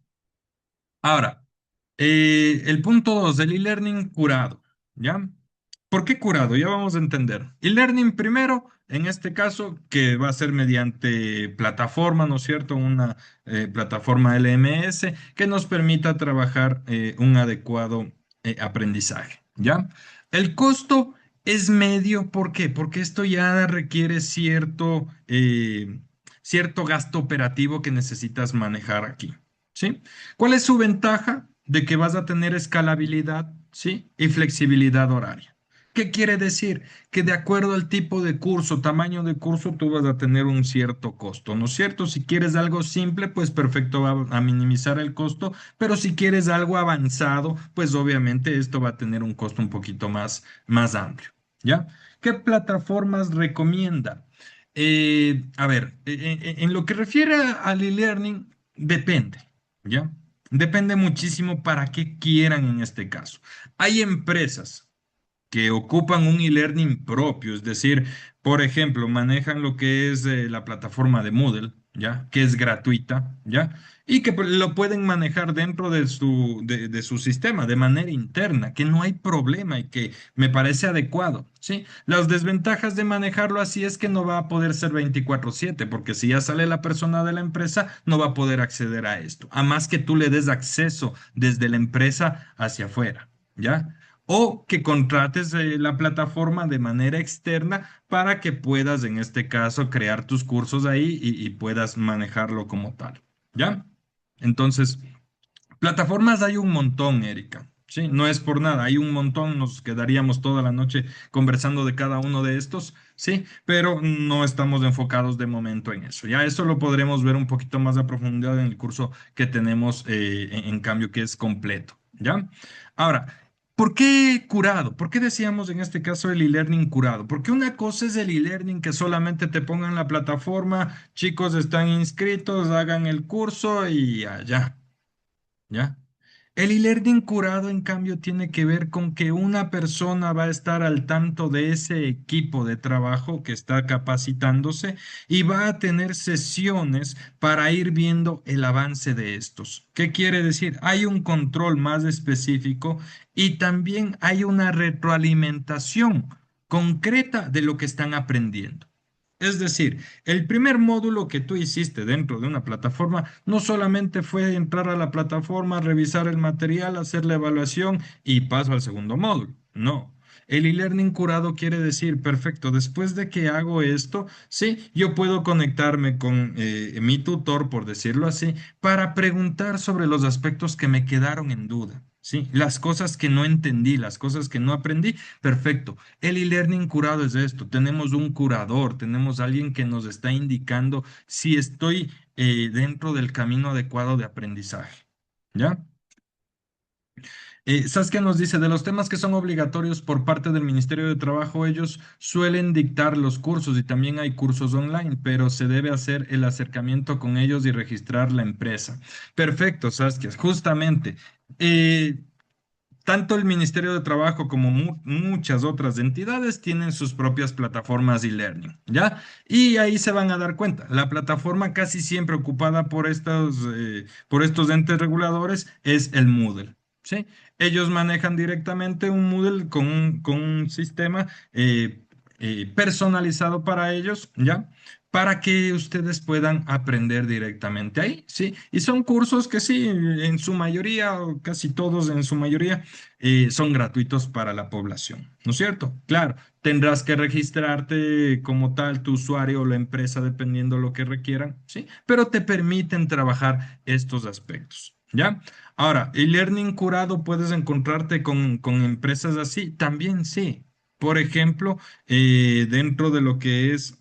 Ahora, el punto 2 del e-learning curado, ¿ya? ¿Por qué curado? Ya vamos a entender. E-learning primero, en este caso, que va a ser mediante plataforma, ¿no es cierto? Una plataforma LMS que nos permita trabajar un adecuado aprendizaje, ¿ya? El costo es medio, ¿por qué? Porque esto ya requiere cierto gasto operativo que necesitas manejar aquí, ¿sí? ¿Cuál es su ventaja? De que vas a tener escalabilidad, ¿sí? Y flexibilidad horaria. ¿Qué quiere decir? Que de acuerdo al tipo de curso, tamaño de curso, tú vas a tener un cierto costo, ¿no es cierto? Si quieres algo simple, pues perfecto, va a minimizar el costo, pero si quieres algo avanzado, pues obviamente esto va a tener un costo un poquito más amplio, ¿ya? ¿Qué plataformas recomienda? A ver, en lo que refiere al e-learning, depende. ¿Ya? Depende muchísimo para qué quieran en este caso. Hay empresas, que ocupan un e-learning propio, es decir, por ejemplo, manejan lo que es la plataforma de Moodle, ¿ya? Que es gratuita, ¿ya? Y que pues, lo pueden manejar dentro de su sistema de manera interna, que no hay problema y que me parece adecuado, ¿sí? Las desventajas de manejarlo así es que no va a poder ser 24/7, porque si ya sale la persona de la empresa, no va a poder acceder a esto, a más que tú le des acceso desde la empresa hacia afuera, ¿ya? O que contrates la plataforma de manera externa para que puedas, en este caso, crear tus cursos ahí y puedas manejarlo como tal, ¿ya? Entonces, plataformas hay un montón, Erika. Sí, no es por nada, hay un montón, nos quedaríamos toda la noche conversando de cada uno de estos, sí, pero no estamos enfocados de momento en eso. Ya eso lo podremos ver un poquito más a profundidad en el curso que tenemos, en cambio, que es completo, ¿ya? Ahora, ¿por qué curado? ¿Por qué decíamos en este caso el e-learning curado? Porque una cosa es el e-learning que solamente te pongan la plataforma, chicos están inscritos, hagan el curso y allá. ¿Ya? El e-learning curado, en cambio, tiene que ver con que una persona va a estar al tanto de ese equipo de trabajo que está capacitándose y va a tener sesiones para ir viendo el avance de estos. ¿Qué quiere decir? Hay un control más específico y también hay una retroalimentación concreta de lo que están aprendiendo. Es decir, el primer módulo que tú hiciste dentro de una plataforma no solamente fue entrar a la plataforma, revisar el material, hacer la evaluación y paso al segundo módulo. No. El e-learning curado quiere decir, perfecto, después de que hago esto, sí, yo puedo conectarme con mi tutor, por decirlo así, para preguntar sobre los aspectos que me quedaron en duda. Sí, las cosas que no entendí, las cosas que no aprendí, perfecto. El e-learning curado es esto. Tenemos un curador, tenemos alguien que nos está indicando si estoy dentro del camino adecuado de aprendizaje. ¿Ya? Saskia nos dice, de los temas que son obligatorios por parte del Ministerio de Trabajo, ellos suelen dictar los cursos y también hay cursos online, pero se debe hacer el acercamiento con ellos y registrar la empresa. Perfecto, Saskia. Justamente. eh, Tanto el Ministerio de Trabajo como muchas otras entidades tienen sus propias plataformas e-learning, ¿ya? Y ahí se van a dar cuenta. La plataforma casi siempre ocupada por estos entes reguladores es el Moodle, ¿sí? Ellos manejan directamente un Moodle con un sistema personalizado para ellos, ¿ya? Para que ustedes puedan aprender directamente ahí, ¿sí? Y son cursos que sí, en su mayoría, o casi todos en su mayoría, son gratuitos para la población, ¿no es cierto? Claro, tendrás que registrarte como tal tu usuario o la empresa dependiendo lo que requieran, ¿sí? Pero te permiten trabajar estos aspectos, ¿ya? Ahora, el learning curado puedes encontrarte con empresas así, también sí. Por ejemplo, dentro de lo que es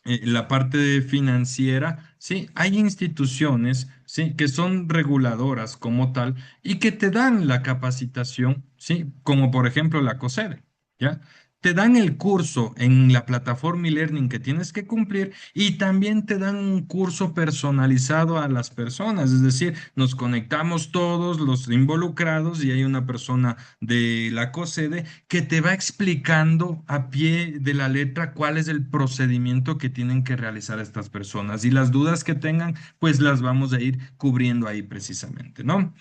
la parte financiera, sí, hay instituciones, sí, que son reguladoras como tal y que te dan la capacitación, sí, como por ejemplo la COSEDE, ¿ya? Te dan el curso en la plataforma e-learning que tienes que cumplir y también te dan un curso personalizado a las personas, es decir, nos conectamos todos los involucrados y hay una persona de la COSEDE que te va explicando a pie de la letra cuál es el procedimiento que tienen que realizar estas personas y las dudas que tengan, pues las vamos a ir cubriendo ahí precisamente, ¿no?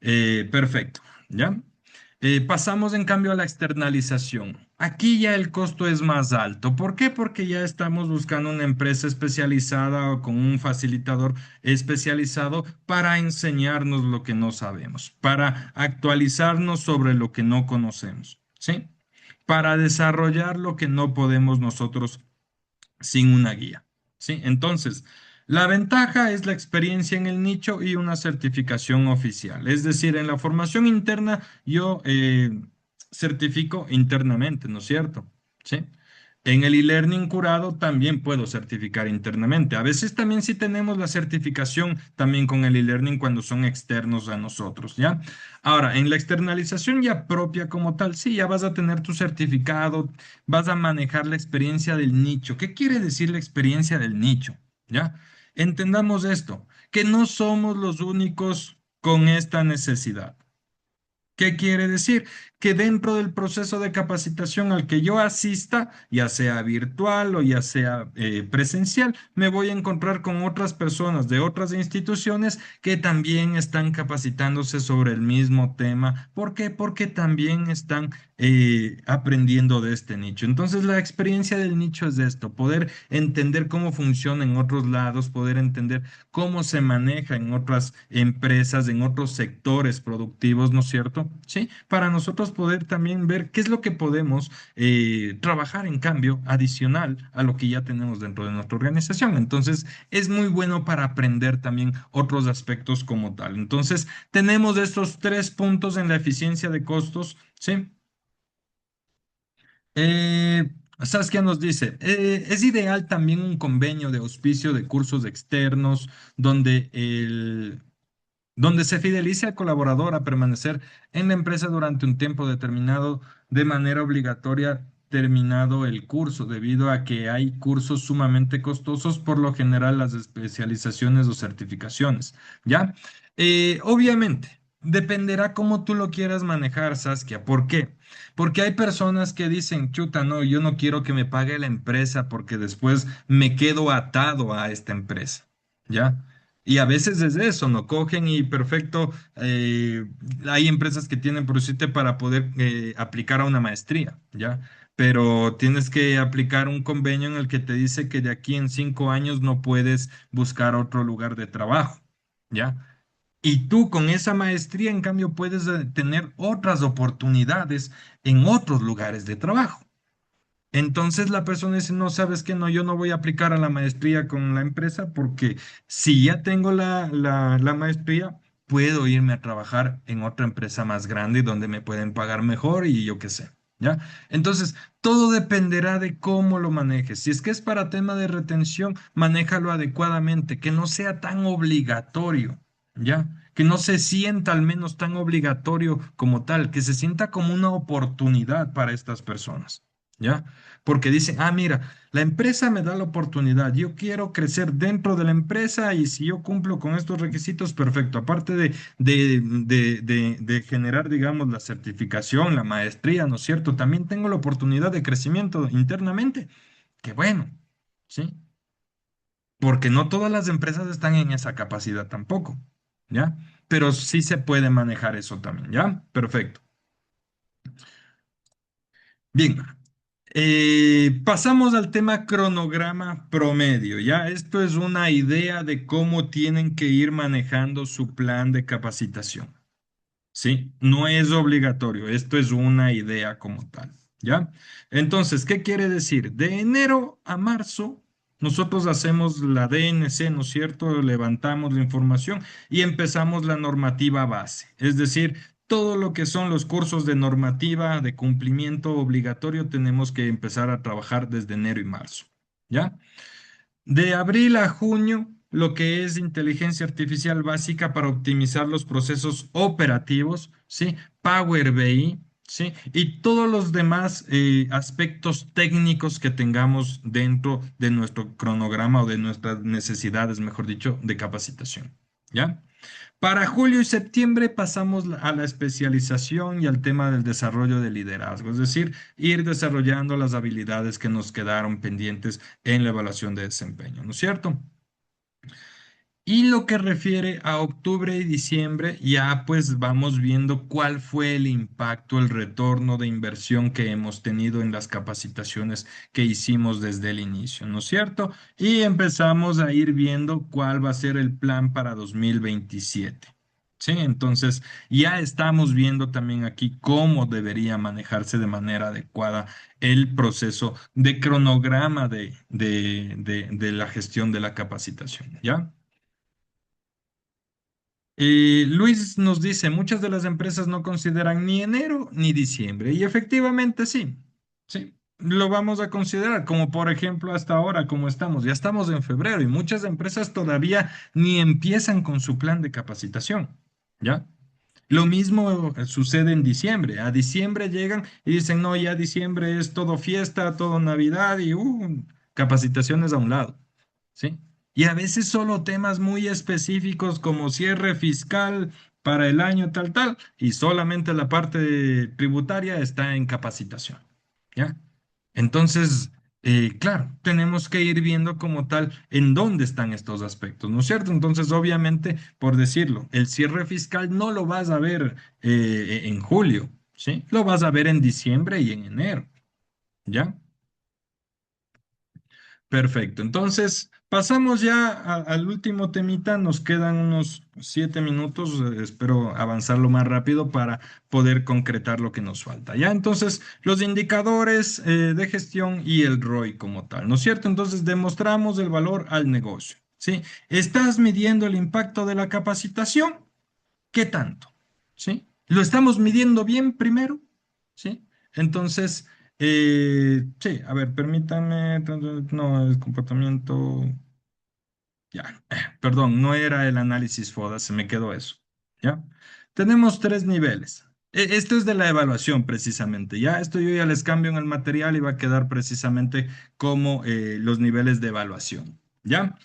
Perfecto, ¿ya? Pasamos en cambio a la externalización. Aquí ya el costo es más alto. ¿Por qué? Porque ya estamos buscando una empresa especializada o con un facilitador especializado para enseñarnos lo que no sabemos, para actualizarnos sobre lo que no conocemos, ¿sí? Para desarrollar lo que no podemos nosotros sin una guía, ¿sí? Entonces, la ventaja es la experiencia en el nicho y una certificación oficial. Es decir, en la formación interna yo certifico internamente, ¿no es cierto? ¿Sí? En el e-learning curado también puedo certificar internamente. A veces también sí tenemos la certificación también con el e-learning cuando son externos a nosotros, ¿ya? Ahora, en la externalización ya propia como tal, sí, ya vas a tener tu certificado, vas a manejar la experiencia del nicho. ¿Qué quiere decir la experiencia del nicho? ¿Ya? Entendamos esto, que no somos los únicos con esta necesidad. ¿Qué quiere decir? que dentro del proceso de capacitación al que yo asista, ya sea virtual o ya sea presencial, me voy a encontrar con otras personas de otras instituciones que también están capacitándose sobre el mismo tema. ¿Por qué? Porque también están aprendiendo de este nicho. Entonces, la experiencia del nicho es esto, poder entender cómo funciona en otros lados, poder entender cómo se maneja en otras empresas, en otros sectores productivos, ¿no es cierto? Sí, para nosotros poder también ver qué es lo que podemos trabajar en cambio adicional a lo que ya tenemos dentro de nuestra organización. Entonces, es muy bueno para aprender también otros aspectos como tal. Entonces, tenemos estos tres puntos en la eficiencia de costos, ¿sí? Eh, Saskia nos dice, es ideal también un convenio de auspicio de cursos externos donde donde se fidelice al colaborador a permanecer en la empresa durante un tiempo determinado de manera obligatoria terminado el curso, debido a que hay cursos sumamente costosos, por lo general las especializaciones o certificaciones, ¿ya? Obviamente, dependerá cómo tú lo quieras manejar, Saskia. ¿Por qué? Porque hay personas que dicen, chuta, no, yo no quiero que me pague la empresa porque después me quedo atado a esta empresa, ¿ya? Y a veces es eso, ¿no? Cogen y perfecto, hay empresas que tienen por decirte para poder aplicar a una maestría, ¿ya? Pero tienes que aplicar un convenio en el que te dice que de aquí en 5 años no puedes buscar otro lugar de trabajo, ¿ya? Y tú con esa maestría, en cambio, puedes tener otras oportunidades en otros lugares de trabajo. Entonces la persona dice, no, sabes que no, yo no voy a aplicar a la maestría con la empresa porque si ya tengo la maestría, puedo irme a trabajar en otra empresa más grande donde me pueden pagar mejor y yo qué sé, ¿ya? Entonces, todo dependerá de cómo lo manejes. Si es que es para tema de retención, manéjalo adecuadamente, que no sea tan obligatorio, ¿ya? Que no se sienta al menos tan obligatorio como tal, que se sienta como una oportunidad para estas personas, ¿ya? Porque dicen, ah, mira, la empresa me da la oportunidad, yo quiero crecer dentro de la empresa y si yo cumplo con estos requisitos, perfecto. Aparte de generar, digamos, la certificación, la maestría, ¿no es cierto? También tengo la oportunidad de crecimiento internamente. Qué bueno, ¿sí? Porque no todas las empresas están en esa capacidad tampoco, ¿ya? Pero sí se puede manejar eso también, ¿ya? Perfecto. Bien, pasamos al tema cronograma promedio, ¿ya? Esto es una idea de cómo tienen que ir manejando su plan de capacitación, ¿sí? No es obligatorio, esto es una idea como tal, ¿ya? Entonces, ¿qué quiere decir? De enero a marzo, nosotros hacemos la DNC, ¿no es cierto? Levantamos la información y empezamos la normativa base, es decir, todo lo que son los cursos de normativa de cumplimiento obligatorio tenemos que empezar a trabajar desde enero y marzo, ¿ya? De abril a junio, lo que es inteligencia artificial básica para optimizar los procesos operativos, ¿sí? Power BI, ¿sí? Y todos los demás aspectos técnicos que tengamos dentro de nuestro cronograma o de nuestras necesidades, mejor dicho, de capacitación, ¿ya? Para julio y septiembre pasamos a la especialización y al tema del desarrollo de liderazgo, es decir, ir desarrollando las habilidades que nos quedaron pendientes en la evaluación de desempeño, ¿no es cierto? Y lo que refiere a octubre y diciembre, ya pues vamos viendo cuál fue el impacto, el retorno de inversión que hemos tenido en las capacitaciones que hicimos desde el inicio, ¿no es cierto? Y empezamos a ir viendo cuál va a ser el plan para 2027. Sí, entonces ya estamos viendo también aquí cómo debería manejarse de manera adecuada el proceso de cronograma de la gestión de la capacitación, ¿ya? Luis nos dice, muchas de las empresas no consideran ni enero ni diciembre. Y efectivamente sí, sí, lo vamos a considerar, como por ejemplo hasta ahora, como estamos, ya estamos en febrero y muchas empresas todavía ni empiezan con su plan de capacitación, ¿ya? Lo mismo sucede en diciembre. A diciembre llegan y dicen, no, ya diciembre es todo fiesta, todo Navidad y capacitaciones a un lado. ¿Sí? Y a veces solo temas muy específicos como cierre fiscal para el año tal, tal, y solamente la parte tributaria está en capacitación, ¿ya? Entonces, claro, tenemos que ir viendo como tal en dónde están estos aspectos, ¿no es cierto? Entonces, obviamente, por decirlo, el cierre fiscal no lo vas a ver en julio, ¿sí? Lo vas a ver en diciembre y en enero, ¿ya? Perfecto. Entonces, pasamos ya al último temita. Nos quedan unos 7 minutos. Espero avanzar lo más rápido para poder concretar lo que nos falta. Ya, entonces, los indicadores de gestión y el ROI como tal, ¿no es cierto? Entonces, demostramos el valor al negocio. ¿Sí? ¿Estás midiendo el impacto de la capacitación? ¿Qué tanto? ¿Sí? ¿Lo estamos midiendo bien primero? ¿Sí? Entonces, sí, a ver, permítame, no, el comportamiento, ya, perdón, no era el análisis FODA, se me quedó eso, ¿ya? Tenemos tres niveles. Esto es de la evaluación precisamente, ¿ya? Esto yo ya les cambio en el material y va a quedar precisamente como los niveles de evaluación, ¿ya?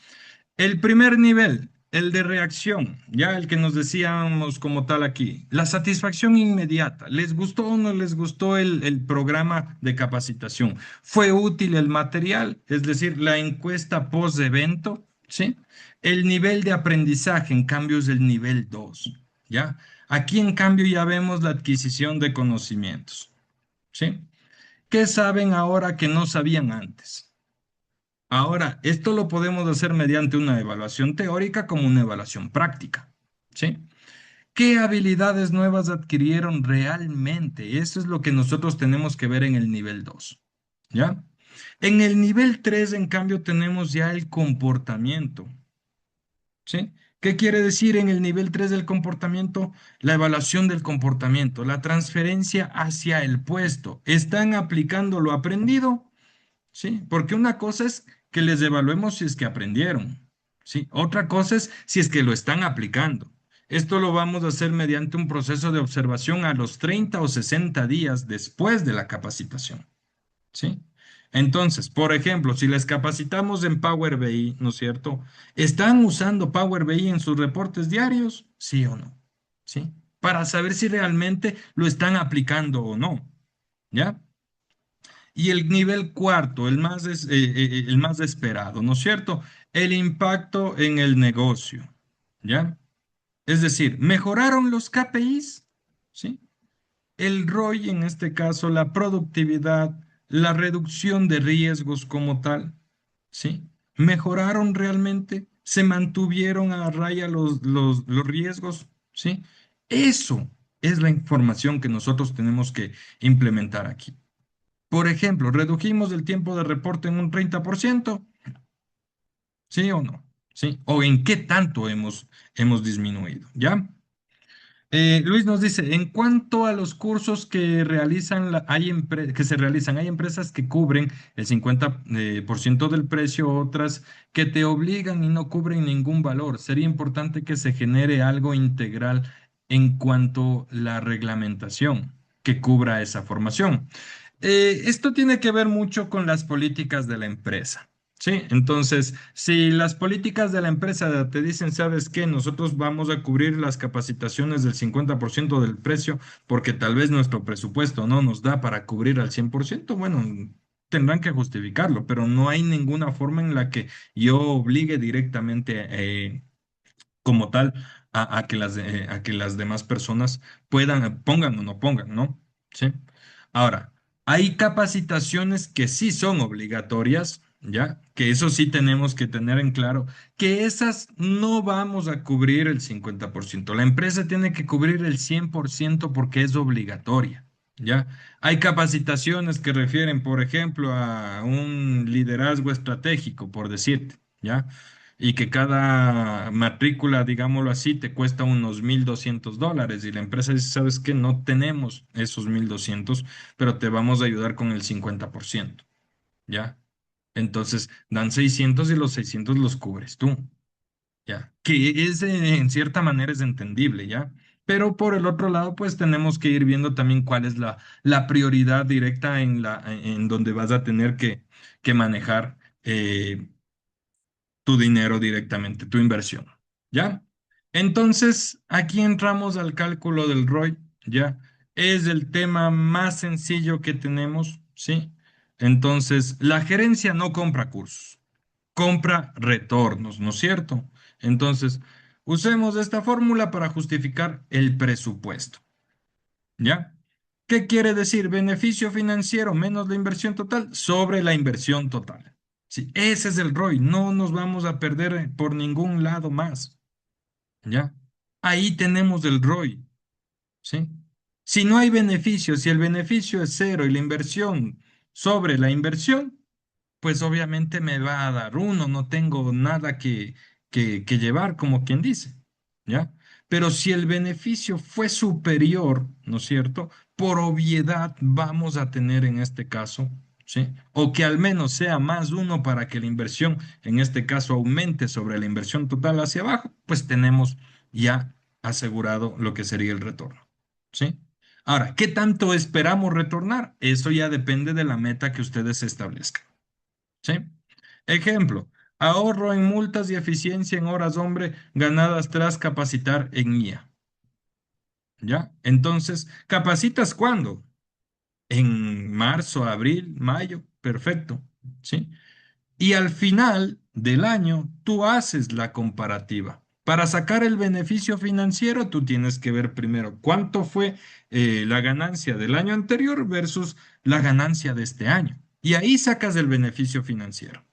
El primer nivel, el de reacción, ya el que nos decíamos como tal aquí, la satisfacción inmediata. ¿Les gustó o no les gustó el programa de capacitación? ¿Fue útil el material? Es decir, la encuesta post-evento, ¿sí? El nivel de aprendizaje, en cambio, es el nivel 2, ¿ya? Aquí, en cambio, ya vemos la adquisición de conocimientos, ¿sí? ¿Qué saben ahora que no sabían antes? Ahora, esto lo podemos hacer mediante una evaluación teórica como una evaluación práctica, ¿sí? ¿Qué habilidades nuevas adquirieron realmente? Eso es lo que nosotros tenemos que ver en el nivel 2, ¿ya? En el nivel 3, en cambio, tenemos ya el comportamiento, ¿sí? ¿Qué quiere decir en el nivel 3 del comportamiento? La evaluación del comportamiento, la transferencia hacia el puesto. ¿Están aplicando lo aprendido? Sí, porque una cosa es que les evaluemos si es que aprendieron, ¿sí? Otra cosa es si es que lo están aplicando. Esto lo vamos a hacer mediante un proceso de observación a los 30 o 60 días después de la capacitación, ¿sí? Entonces, por ejemplo, si les capacitamos en Power BI, ¿no es cierto? ¿Están usando Power BI en sus reportes diarios? ¿Sí o no? ¿Sí? Para saber si realmente lo están aplicando o no, ¿ya? Y el nivel cuarto, el más esperado, ¿no es cierto? El impacto en el negocio, ¿ya? Es decir, ¿mejoraron los KPIs? ¿Sí? El ROI, en este caso, la productividad, la reducción de riesgos como tal, ¿sí? ¿Mejoraron realmente? ¿Se mantuvieron a raya los riesgos? ¿Sí? Eso es la información que nosotros tenemos que implementar aquí. Por ejemplo, redujimos el tiempo de reporte en un 30%, ¿sí o no? ¿Sí? ¿O en qué tanto hemos disminuido? ¿Ya? Luis nos dice, en cuanto a los cursos que realizan, que se realizan, hay empresas que cubren el 50% del precio, otras que te obligan y no cubren ningún valor. Sería importante que se genere algo integral en cuanto a la reglamentación que cubra esa formación. Esto tiene que ver mucho con las políticas de la empresa. Sí, entonces, si las políticas de la empresa te dicen, ¿sabes qué? Nosotros vamos a cubrir las capacitaciones del 50% del precio porque tal vez nuestro presupuesto no nos da para cubrir al 100%, bueno, tendrán que justificarlo, pero no hay ninguna forma en la que yo obligue directamente como tal a que las demás personas puedan, pongan o no pongan, ¿no? Sí. Ahora, hay capacitaciones que sí son obligatorias, ¿ya? Que eso sí tenemos que tener en claro, que esas no vamos a cubrir el 50%. La empresa tiene que cubrir el 100% porque es obligatoria, ¿ya? Hay capacitaciones que refieren, por ejemplo, a un liderazgo estratégico, por decirte, ¿ya? Y que cada matrícula, digámoslo así, te cuesta unos $1,200 y la empresa dice, ¿sabes qué? No tenemos esos 1,200, pero te vamos a ayudar con el 50%, ¿ya? Entonces dan 600 y los 600 los cubres tú, ¿ya? Que es, en cierta manera es entendible, ¿ya? Pero por el otro lado, pues tenemos que ir viendo también cuál es la prioridad directa en donde vas a tener que manejar tu dinero directamente, tu inversión, ¿ya? Entonces, aquí entramos al cálculo del ROI, ¿ya? Es el tema más sencillo que tenemos, ¿sí? Entonces, la gerencia no compra cursos, compra retornos, ¿no es cierto? Entonces, usemos esta fórmula para justificar el presupuesto, ¿ya? ¿Qué quiere decir? Beneficio financiero menos la inversión total sobre la inversión total. Sí, ese es el ROI, no nos vamos a perder por ningún lado más. ¿Ya? Ahí tenemos el ROI, ¿sí? Si no hay beneficio, si el beneficio es cero y la inversión sobre la inversión, pues obviamente me va a dar uno, no tengo nada que llevar, como quien dice, ¿ya? Pero si el beneficio fue superior, ¿no es cierto? Por obviedad vamos a tener en este caso, ¿sí? O que al menos sea más uno para que la inversión, en este caso, aumente sobre la inversión total hacia abajo, pues tenemos ya asegurado lo que sería el retorno, ¿sí? Ahora, ¿qué tanto esperamos retornar? Eso ya depende de la meta que ustedes establezcan. ¿Sí? Ejemplo, ahorro en multas y eficiencia en horas hombre ganadas tras capacitar en IA. ¿Ya? Entonces, ¿capacitas cuándo? En marzo, abril, mayo. Perfecto. ¿Sí? Y al final del año, tú haces la comparativa. Para sacar el beneficio financiero, tú tienes que ver primero cuánto fue la ganancia del año anterior versus la ganancia de este año. Y ahí sacas el beneficio financiero.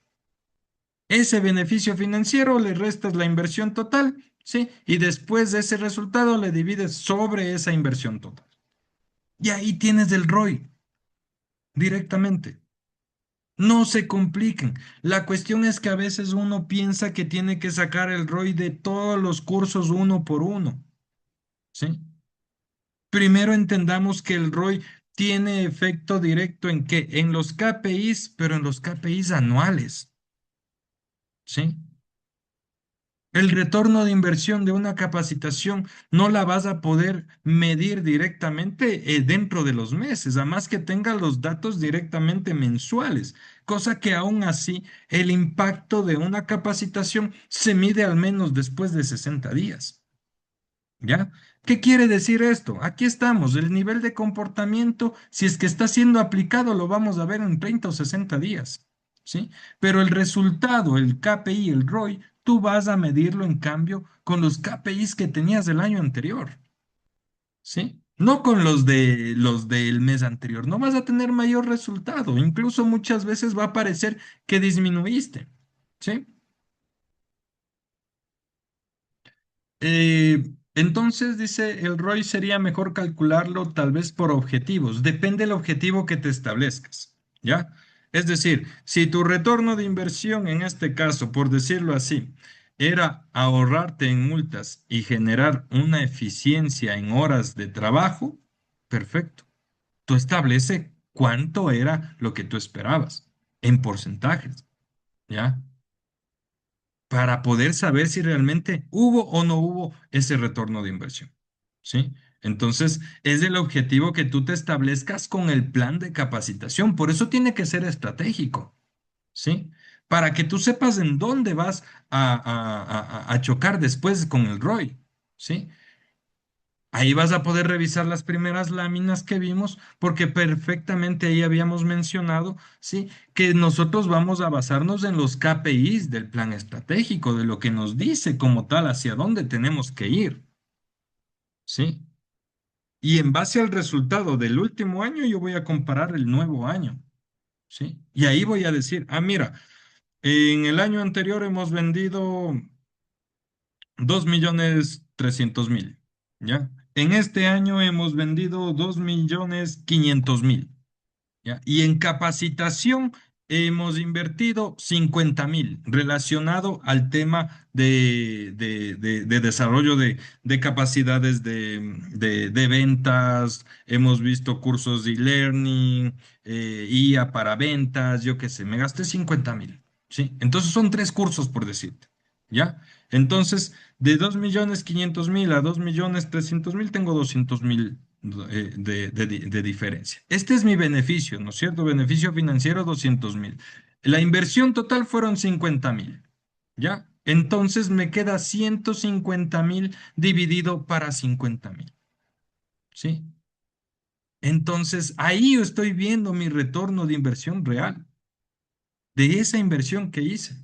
Ese beneficio financiero le restas la inversión total, ¿sí? Y después de ese resultado le divides sobre esa inversión total. Y ahí tienes el ROI directamente. No se compliquen. La cuestión es que a veces uno piensa que tiene que sacar el ROI de todos los cursos uno por uno, ¿sí? Primero entendamos que el ROI tiene efecto directo en qué? En los KPIs, pero en los KPIs anuales, ¿sí? El retorno de inversión de una capacitación no la vas a poder medir directamente dentro de los meses, a más que tenga los datos directamente mensuales, cosa que aún así el impacto de una capacitación se mide al menos después de 60 días. ¿Ya? ¿Qué quiere decir esto? Aquí estamos, el nivel de comportamiento, si es que está siendo aplicado, lo vamos a ver en 30 o 60 días, ¿sí? Pero el resultado, el KPI, el ROI, tú vas a medirlo en cambio con los KPIs que tenías del año anterior, ¿sí? No con los del mes anterior, no vas a tener mayor resultado, incluso muchas veces va a parecer que disminuiste, ¿sí? Entonces, dice, el ROI sería mejor calcularlo tal vez por objetivos. Depende del objetivo que te establezcas, ¿ya? Es decir, si tu retorno de inversión, en este caso, por decirlo así, era ahorrarte en multas y generar una eficiencia en horas de trabajo, perfecto. Tú establece cuánto era lo que tú esperabas en porcentajes, ¿ya? Para poder saber si realmente hubo o no hubo ese retorno de inversión. ¿Sí? Entonces, es el objetivo que tú te establezcas con el plan de capacitación. Por eso tiene que ser estratégico. ¿Sí? Para que tú sepas en dónde vas a chocar después con el ROI. ¿Sí? Ahí vas a poder revisar las primeras láminas que vimos, porque perfectamente ahí habíamos mencionado, ¿sí? Que nosotros vamos a basarnos en los KPIs del plan estratégico, de lo que nos dice como tal hacia dónde tenemos que ir, ¿sí? Y en base al resultado del último año, yo voy a comparar el nuevo año, ¿sí? Y ahí voy a decir, ah, mira, en el año anterior hemos vendido 2.300.000, ¿ya? En este año hemos vendido 2.500.000, ¿ya? Y en capacitación hemos invertido 50.000 relacionado al tema de desarrollo de capacidades de ventas. Hemos visto cursos de e-learning, IA para ventas, yo qué sé, me gasté 50.000, ¿sí? Entonces son tres cursos por decirte, ¿ya? Entonces, de 2.500.000 a 2.300.000 tengo 200.000 de diferencia. Este es mi beneficio, ¿no es cierto? Beneficio financiero 200.000. La inversión total fueron 50.000, ¿ya? Entonces me queda 150.000 dividido para 50.000. ¿Sí? Entonces ahí yo estoy viendo mi retorno de inversión real, de esa inversión que hice.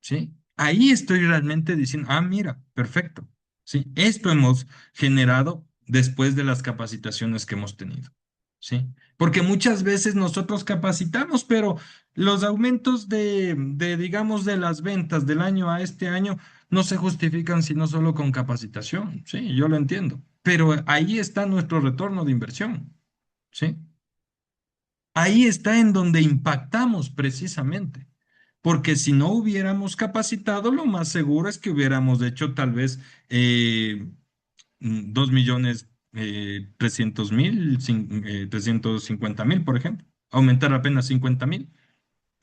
¿Sí? Ahí estoy realmente diciendo, ah, mira, perfecto. Sí, esto hemos generado después de las capacitaciones que hemos tenido. ¿Sí? Porque muchas veces nosotros capacitamos, pero los aumentos digamos, de las ventas del año a este año no se justifican sino solo con capacitación. Sí, yo lo entiendo. Pero ahí está nuestro retorno de inversión. ¿Sí? Ahí está en donde impactamos precisamente, porque si no hubiéramos capacitado, lo más seguro es que hubiéramos hecho tal vez 2.300.000, 350.000, por ejemplo, aumentar apenas 50.000,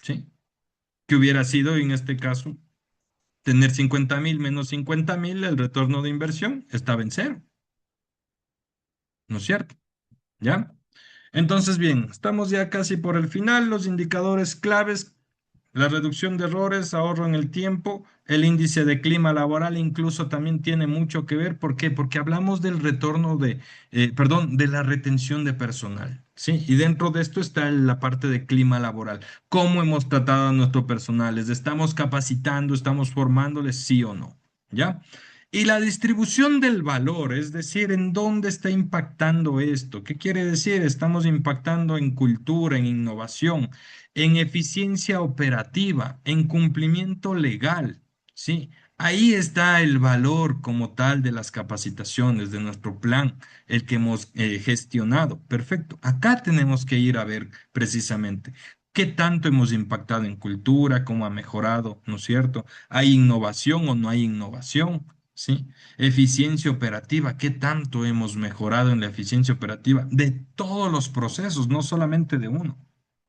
¿sí? Que hubiera sido en este caso tener 50.000 menos 50.000, el retorno de inversión estaba en cero, ¿no es cierto? ¿Ya? Entonces, bien, estamos ya casi por el final. Los indicadores claves: la reducción de errores, ahorro en el tiempo, el índice de clima laboral incluso también tiene mucho que ver. ¿Por qué? Porque hablamos del retorno perdón, de la retención de personal, ¿sí? Y dentro de esto está la parte de clima laboral. ¿Cómo hemos tratado a nuestro personal? ¿Les estamos capacitando? ¿Estamos formándoles? ¿Sí o no? ¿Ya? Y la distribución del valor, es decir, ¿en dónde está impactando esto? ¿Qué quiere decir? Estamos impactando en cultura, en innovación, en eficiencia operativa, en cumplimiento legal, ¿sí? Ahí está el valor como tal de las capacitaciones, de nuestro plan, el que hemos gestionado. Perfecto. Acá tenemos que ir a ver precisamente qué tanto hemos impactado en cultura, cómo ha mejorado, ¿no es cierto? ¿Hay innovación o no hay innovación? ¿Sí? Eficiencia operativa, ¿qué tanto hemos mejorado en la eficiencia operativa de todos los procesos, no solamente de uno?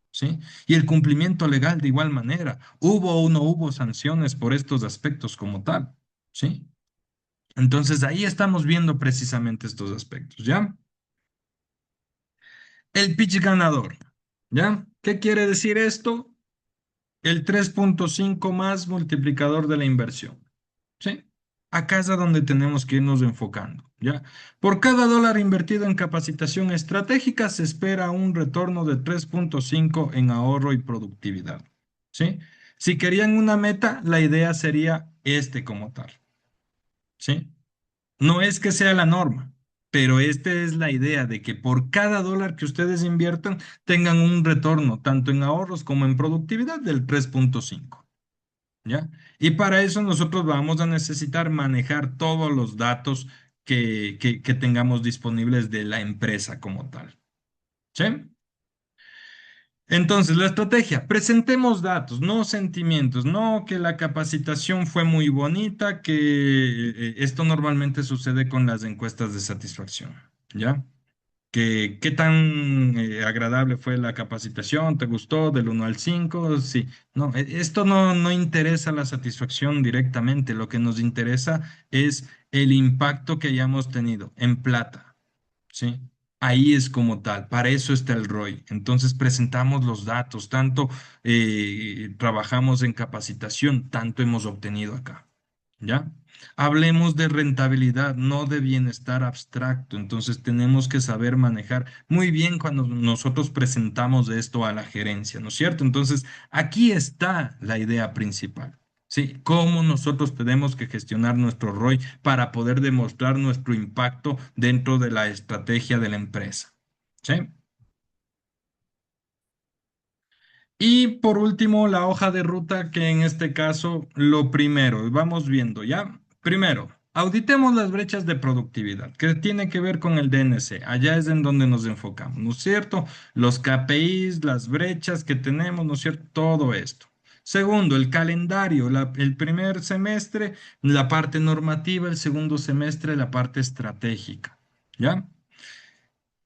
¿Sí? Y el cumplimiento legal de igual manera. ¿Hubo o no hubo sanciones por estos aspectos como tal? ¿Sí? Entonces ahí estamos viendo precisamente estos aspectos, ¿ya? El pitch ganador, ¿ya? ¿Qué quiere decir esto? El 3.5 más multiplicador de la inversión. ¿Sí? Acá es a donde tenemos que irnos enfocando, ¿ya? Por cada dólar invertido en capacitación estratégica se espera un retorno de 3.5 en ahorro y productividad, ¿sí? Si querían una meta, la idea sería este como tal, ¿sí? No es que sea la norma, pero esta es la idea de que por cada dólar que ustedes inviertan tengan un retorno tanto en ahorros como en productividad del 3.5. ¿Ya? Y para eso nosotros vamos a necesitar manejar todos los datos que tengamos disponibles de la empresa como tal. ¿Sí? Entonces, la estrategia: presentemos datos, no sentimientos, no que la capacitación fue muy bonita, que esto normalmente sucede con las encuestas de satisfacción. ¿Ya? Que qué tan agradable fue la capacitación, ¿te gustó del 1 al 5? Sí, no, esto no interesa la satisfacción directamente, lo que nos interesa es el impacto que hayamos tenido en plata, ¿sí? Ahí es como tal, para eso está el ROI. Entonces presentamos los datos, tanto trabajamos en capacitación, tanto hemos obtenido acá. ¿Ya? Hablemos de rentabilidad, no de bienestar abstracto. Entonces tenemos que saber manejar muy bien cuando nosotros presentamos esto a la gerencia, ¿no es cierto? Entonces aquí está la idea principal. Sí, cómo nosotros tenemos que gestionar nuestro ROI para poder demostrar nuestro impacto dentro de la estrategia de la empresa. ¿Sí? Y por último, la hoja de ruta, que en este caso, lo primero, vamos viendo, ¿ya? Primero, auditemos las brechas de productividad, que tiene que ver con el DNC. Allá es en donde nos enfocamos, ¿no es cierto? Los KPIs, las brechas que tenemos, ¿no es cierto? Todo esto. Segundo, el calendario, el primer semestre, la parte normativa; el segundo semestre, la parte estratégica, ¿ya?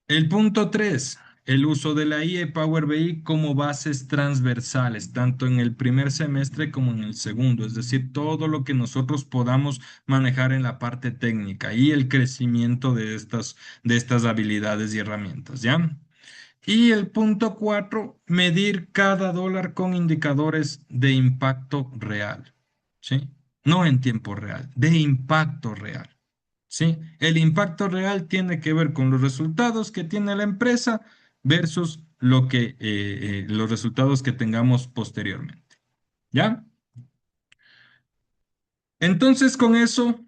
El punto 3, el uso de la IA y Power BI como bases transversales, tanto en el primer semestre como en el segundo, es decir, todo lo que nosotros podamos manejar en la parte técnica y el crecimiento de estas habilidades y herramientas, ¿ya? Y el punto 4, medir cada dólar con indicadores de impacto real. ¿sí? No en tiempo real, de impacto real, ¿sí? El impacto real tiene que ver con los resultados que tiene la empresa versus los resultados que tengamos posteriormente, ¿ya? Entonces, con eso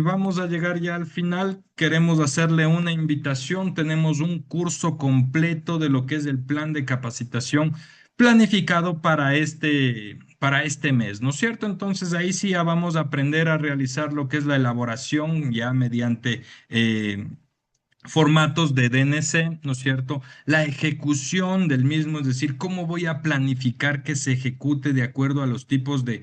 vamos a llegar ya al final. Queremos hacerle una invitación. Tenemos un curso completo de lo que es el plan de capacitación planificado para este mes, ¿no es cierto? Entonces, ahí sí ya vamos a aprender a realizar lo que es la elaboración ya mediante formatos de DNC, ¿no es cierto? La ejecución del mismo, es decir, cómo voy a planificar que se ejecute de acuerdo a los tipos de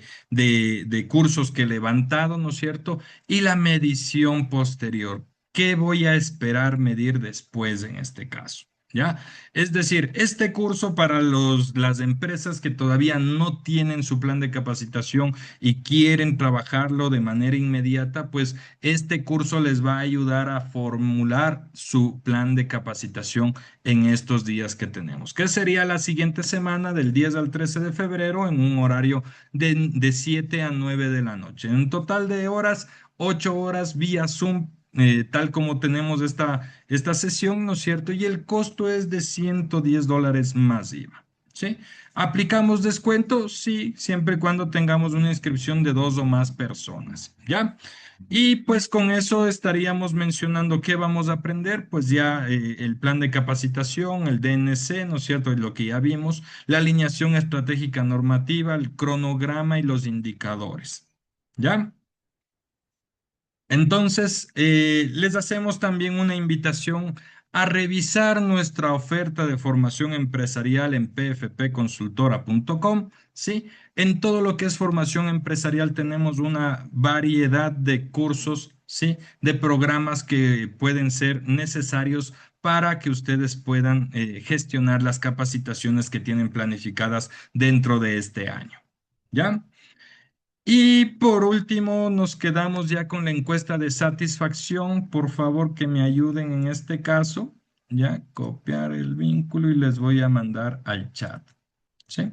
cursos que he levantado, ¿no es cierto? Y la medición posterior. ¿Qué voy a esperar medir después en este caso? ¿Ya? Es decir, este curso para las empresas que todavía no tienen su plan de capacitación y quieren trabajarlo de manera inmediata, pues este curso les va a ayudar a formular su plan de capacitación en estos días que tenemos, que sería la siguiente semana del 10 al 13 de febrero en un horario de 7 a 9 de la noche. En total de horas, 8 horas vía Zoom. Tal como tenemos esta sesión, ¿no es cierto? Y el costo es de $110 más IVA. ¿Sí? ¿Aplicamos descuento? Sí, siempre y cuando tengamos una inscripción de dos o más personas. ¿Ya? Y pues con eso estaríamos mencionando qué vamos a aprender, pues ya el plan de capacitación, el DNC, ¿no es cierto? Y lo que ya vimos, la alineación estratégica normativa, el cronograma y los indicadores. ¿Ya? Entonces, les hacemos también una invitación a revisar nuestra oferta de formación empresarial en pfpconsultora.com, ¿sí? En todo lo que es formación empresarial tenemos una variedad de cursos, ¿sí? De programas que pueden ser necesarios para que ustedes puedan gestionar las capacitaciones que tienen planificadas dentro de este año, ¿ya? Y por último, nos quedamos ya con la encuesta de satisfacción. Por favor, que me ayuden en este caso. Ya, copiar el vínculo y les voy a mandar al chat, ¿sí?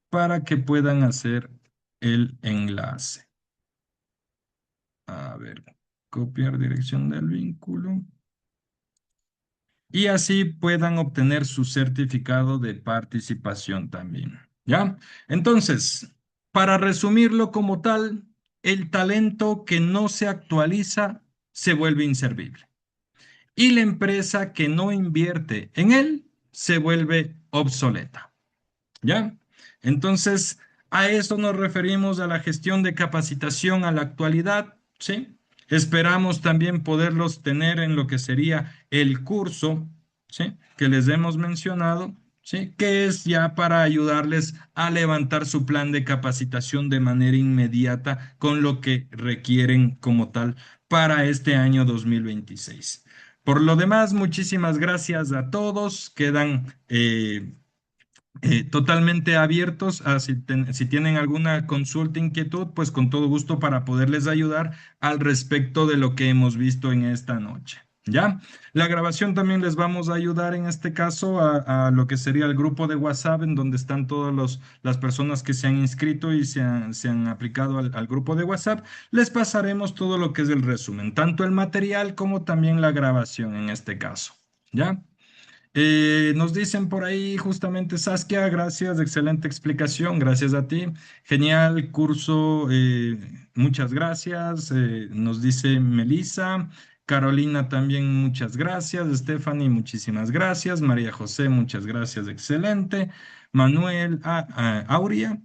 Para que puedan hacer el enlace. A ver, copiar dirección del vínculo. Y así puedan obtener su certificado de participación también. ¿Ya? Entonces, para resumirlo como tal, el talento que no se actualiza se vuelve inservible y la empresa que no invierte en él se vuelve obsoleta. ¿Ya? Entonces, a eso nos referimos a la gestión de capacitación a la actualidad, ¿sí? Esperamos también poderlos tener en lo que sería el curso, ¿sí? Que les hemos mencionado, ¿sí? Que es ya para ayudarles a levantar su plan de capacitación de manera inmediata con lo que requieren como tal para este año 2026. Por lo demás, muchísimas gracias a todos. Quedan totalmente abiertos a si tienen alguna consulta, inquietud, pues con todo gusto para poderles ayudar al respecto de lo que hemos visto en esta noche. ¿Ya? La grabación también les vamos a ayudar en este caso a lo que sería el grupo de WhatsApp en donde están todas las personas que se han inscrito y se han aplicado al grupo de WhatsApp. Les pasaremos todo lo que es el resumen, tanto el material como también la grabación en este caso. ¿Ya? Nos dicen por ahí justamente Saskia, gracias, excelente explicación, gracias a ti. Genial curso, muchas gracias. Nos dice Melissa, Carolina también muchas gracias, Stephanie muchísimas gracias, María José muchas gracias, excelente. Manuel, Aurea.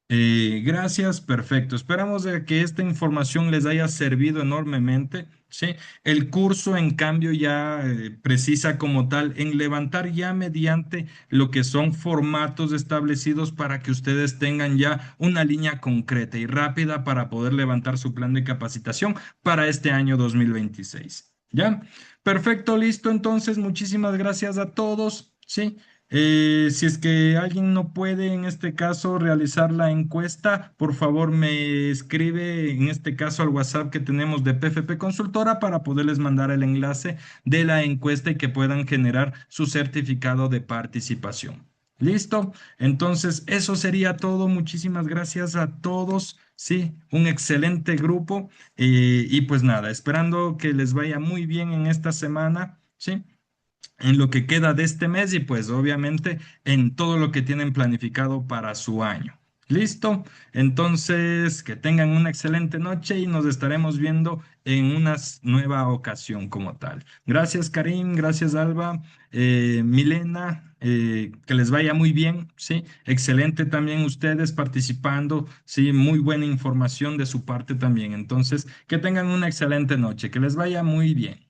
Gracias, perfecto. Esperamos de que esta información les haya servido enormemente, ¿sí? El curso, en cambio, ya precisa como tal en levantar ya mediante lo que son formatos establecidos para que ustedes tengan ya una línea concreta y rápida para poder levantar su plan de capacitación para este año 2026. ¿Ya? Perfecto, listo. Entonces, muchísimas gracias a todos, ¿sí? Si es que alguien no puede en este caso realizar la encuesta, por favor me escribe en este caso al WhatsApp que tenemos de PFP Consultora para poderles mandar el enlace de la encuesta y que puedan generar su certificado de participación. ¿Listo? Entonces, eso sería todo. Muchísimas gracias a todos. Sí, un excelente grupo. Y pues nada, esperando que les vaya muy bien en esta semana. Sí, en lo que queda de este mes y pues obviamente en todo lo que tienen planificado para su año. ¿Listo? Entonces, que tengan una excelente noche y nos estaremos viendo en una nueva ocasión como tal. Gracias, Karim, gracias, Alba, Milena, que les vaya muy bien, ¿sí? Excelente también ustedes participando, ¿sí? Muy buena información de su parte también. Entonces, que tengan una excelente noche, que les vaya muy bien.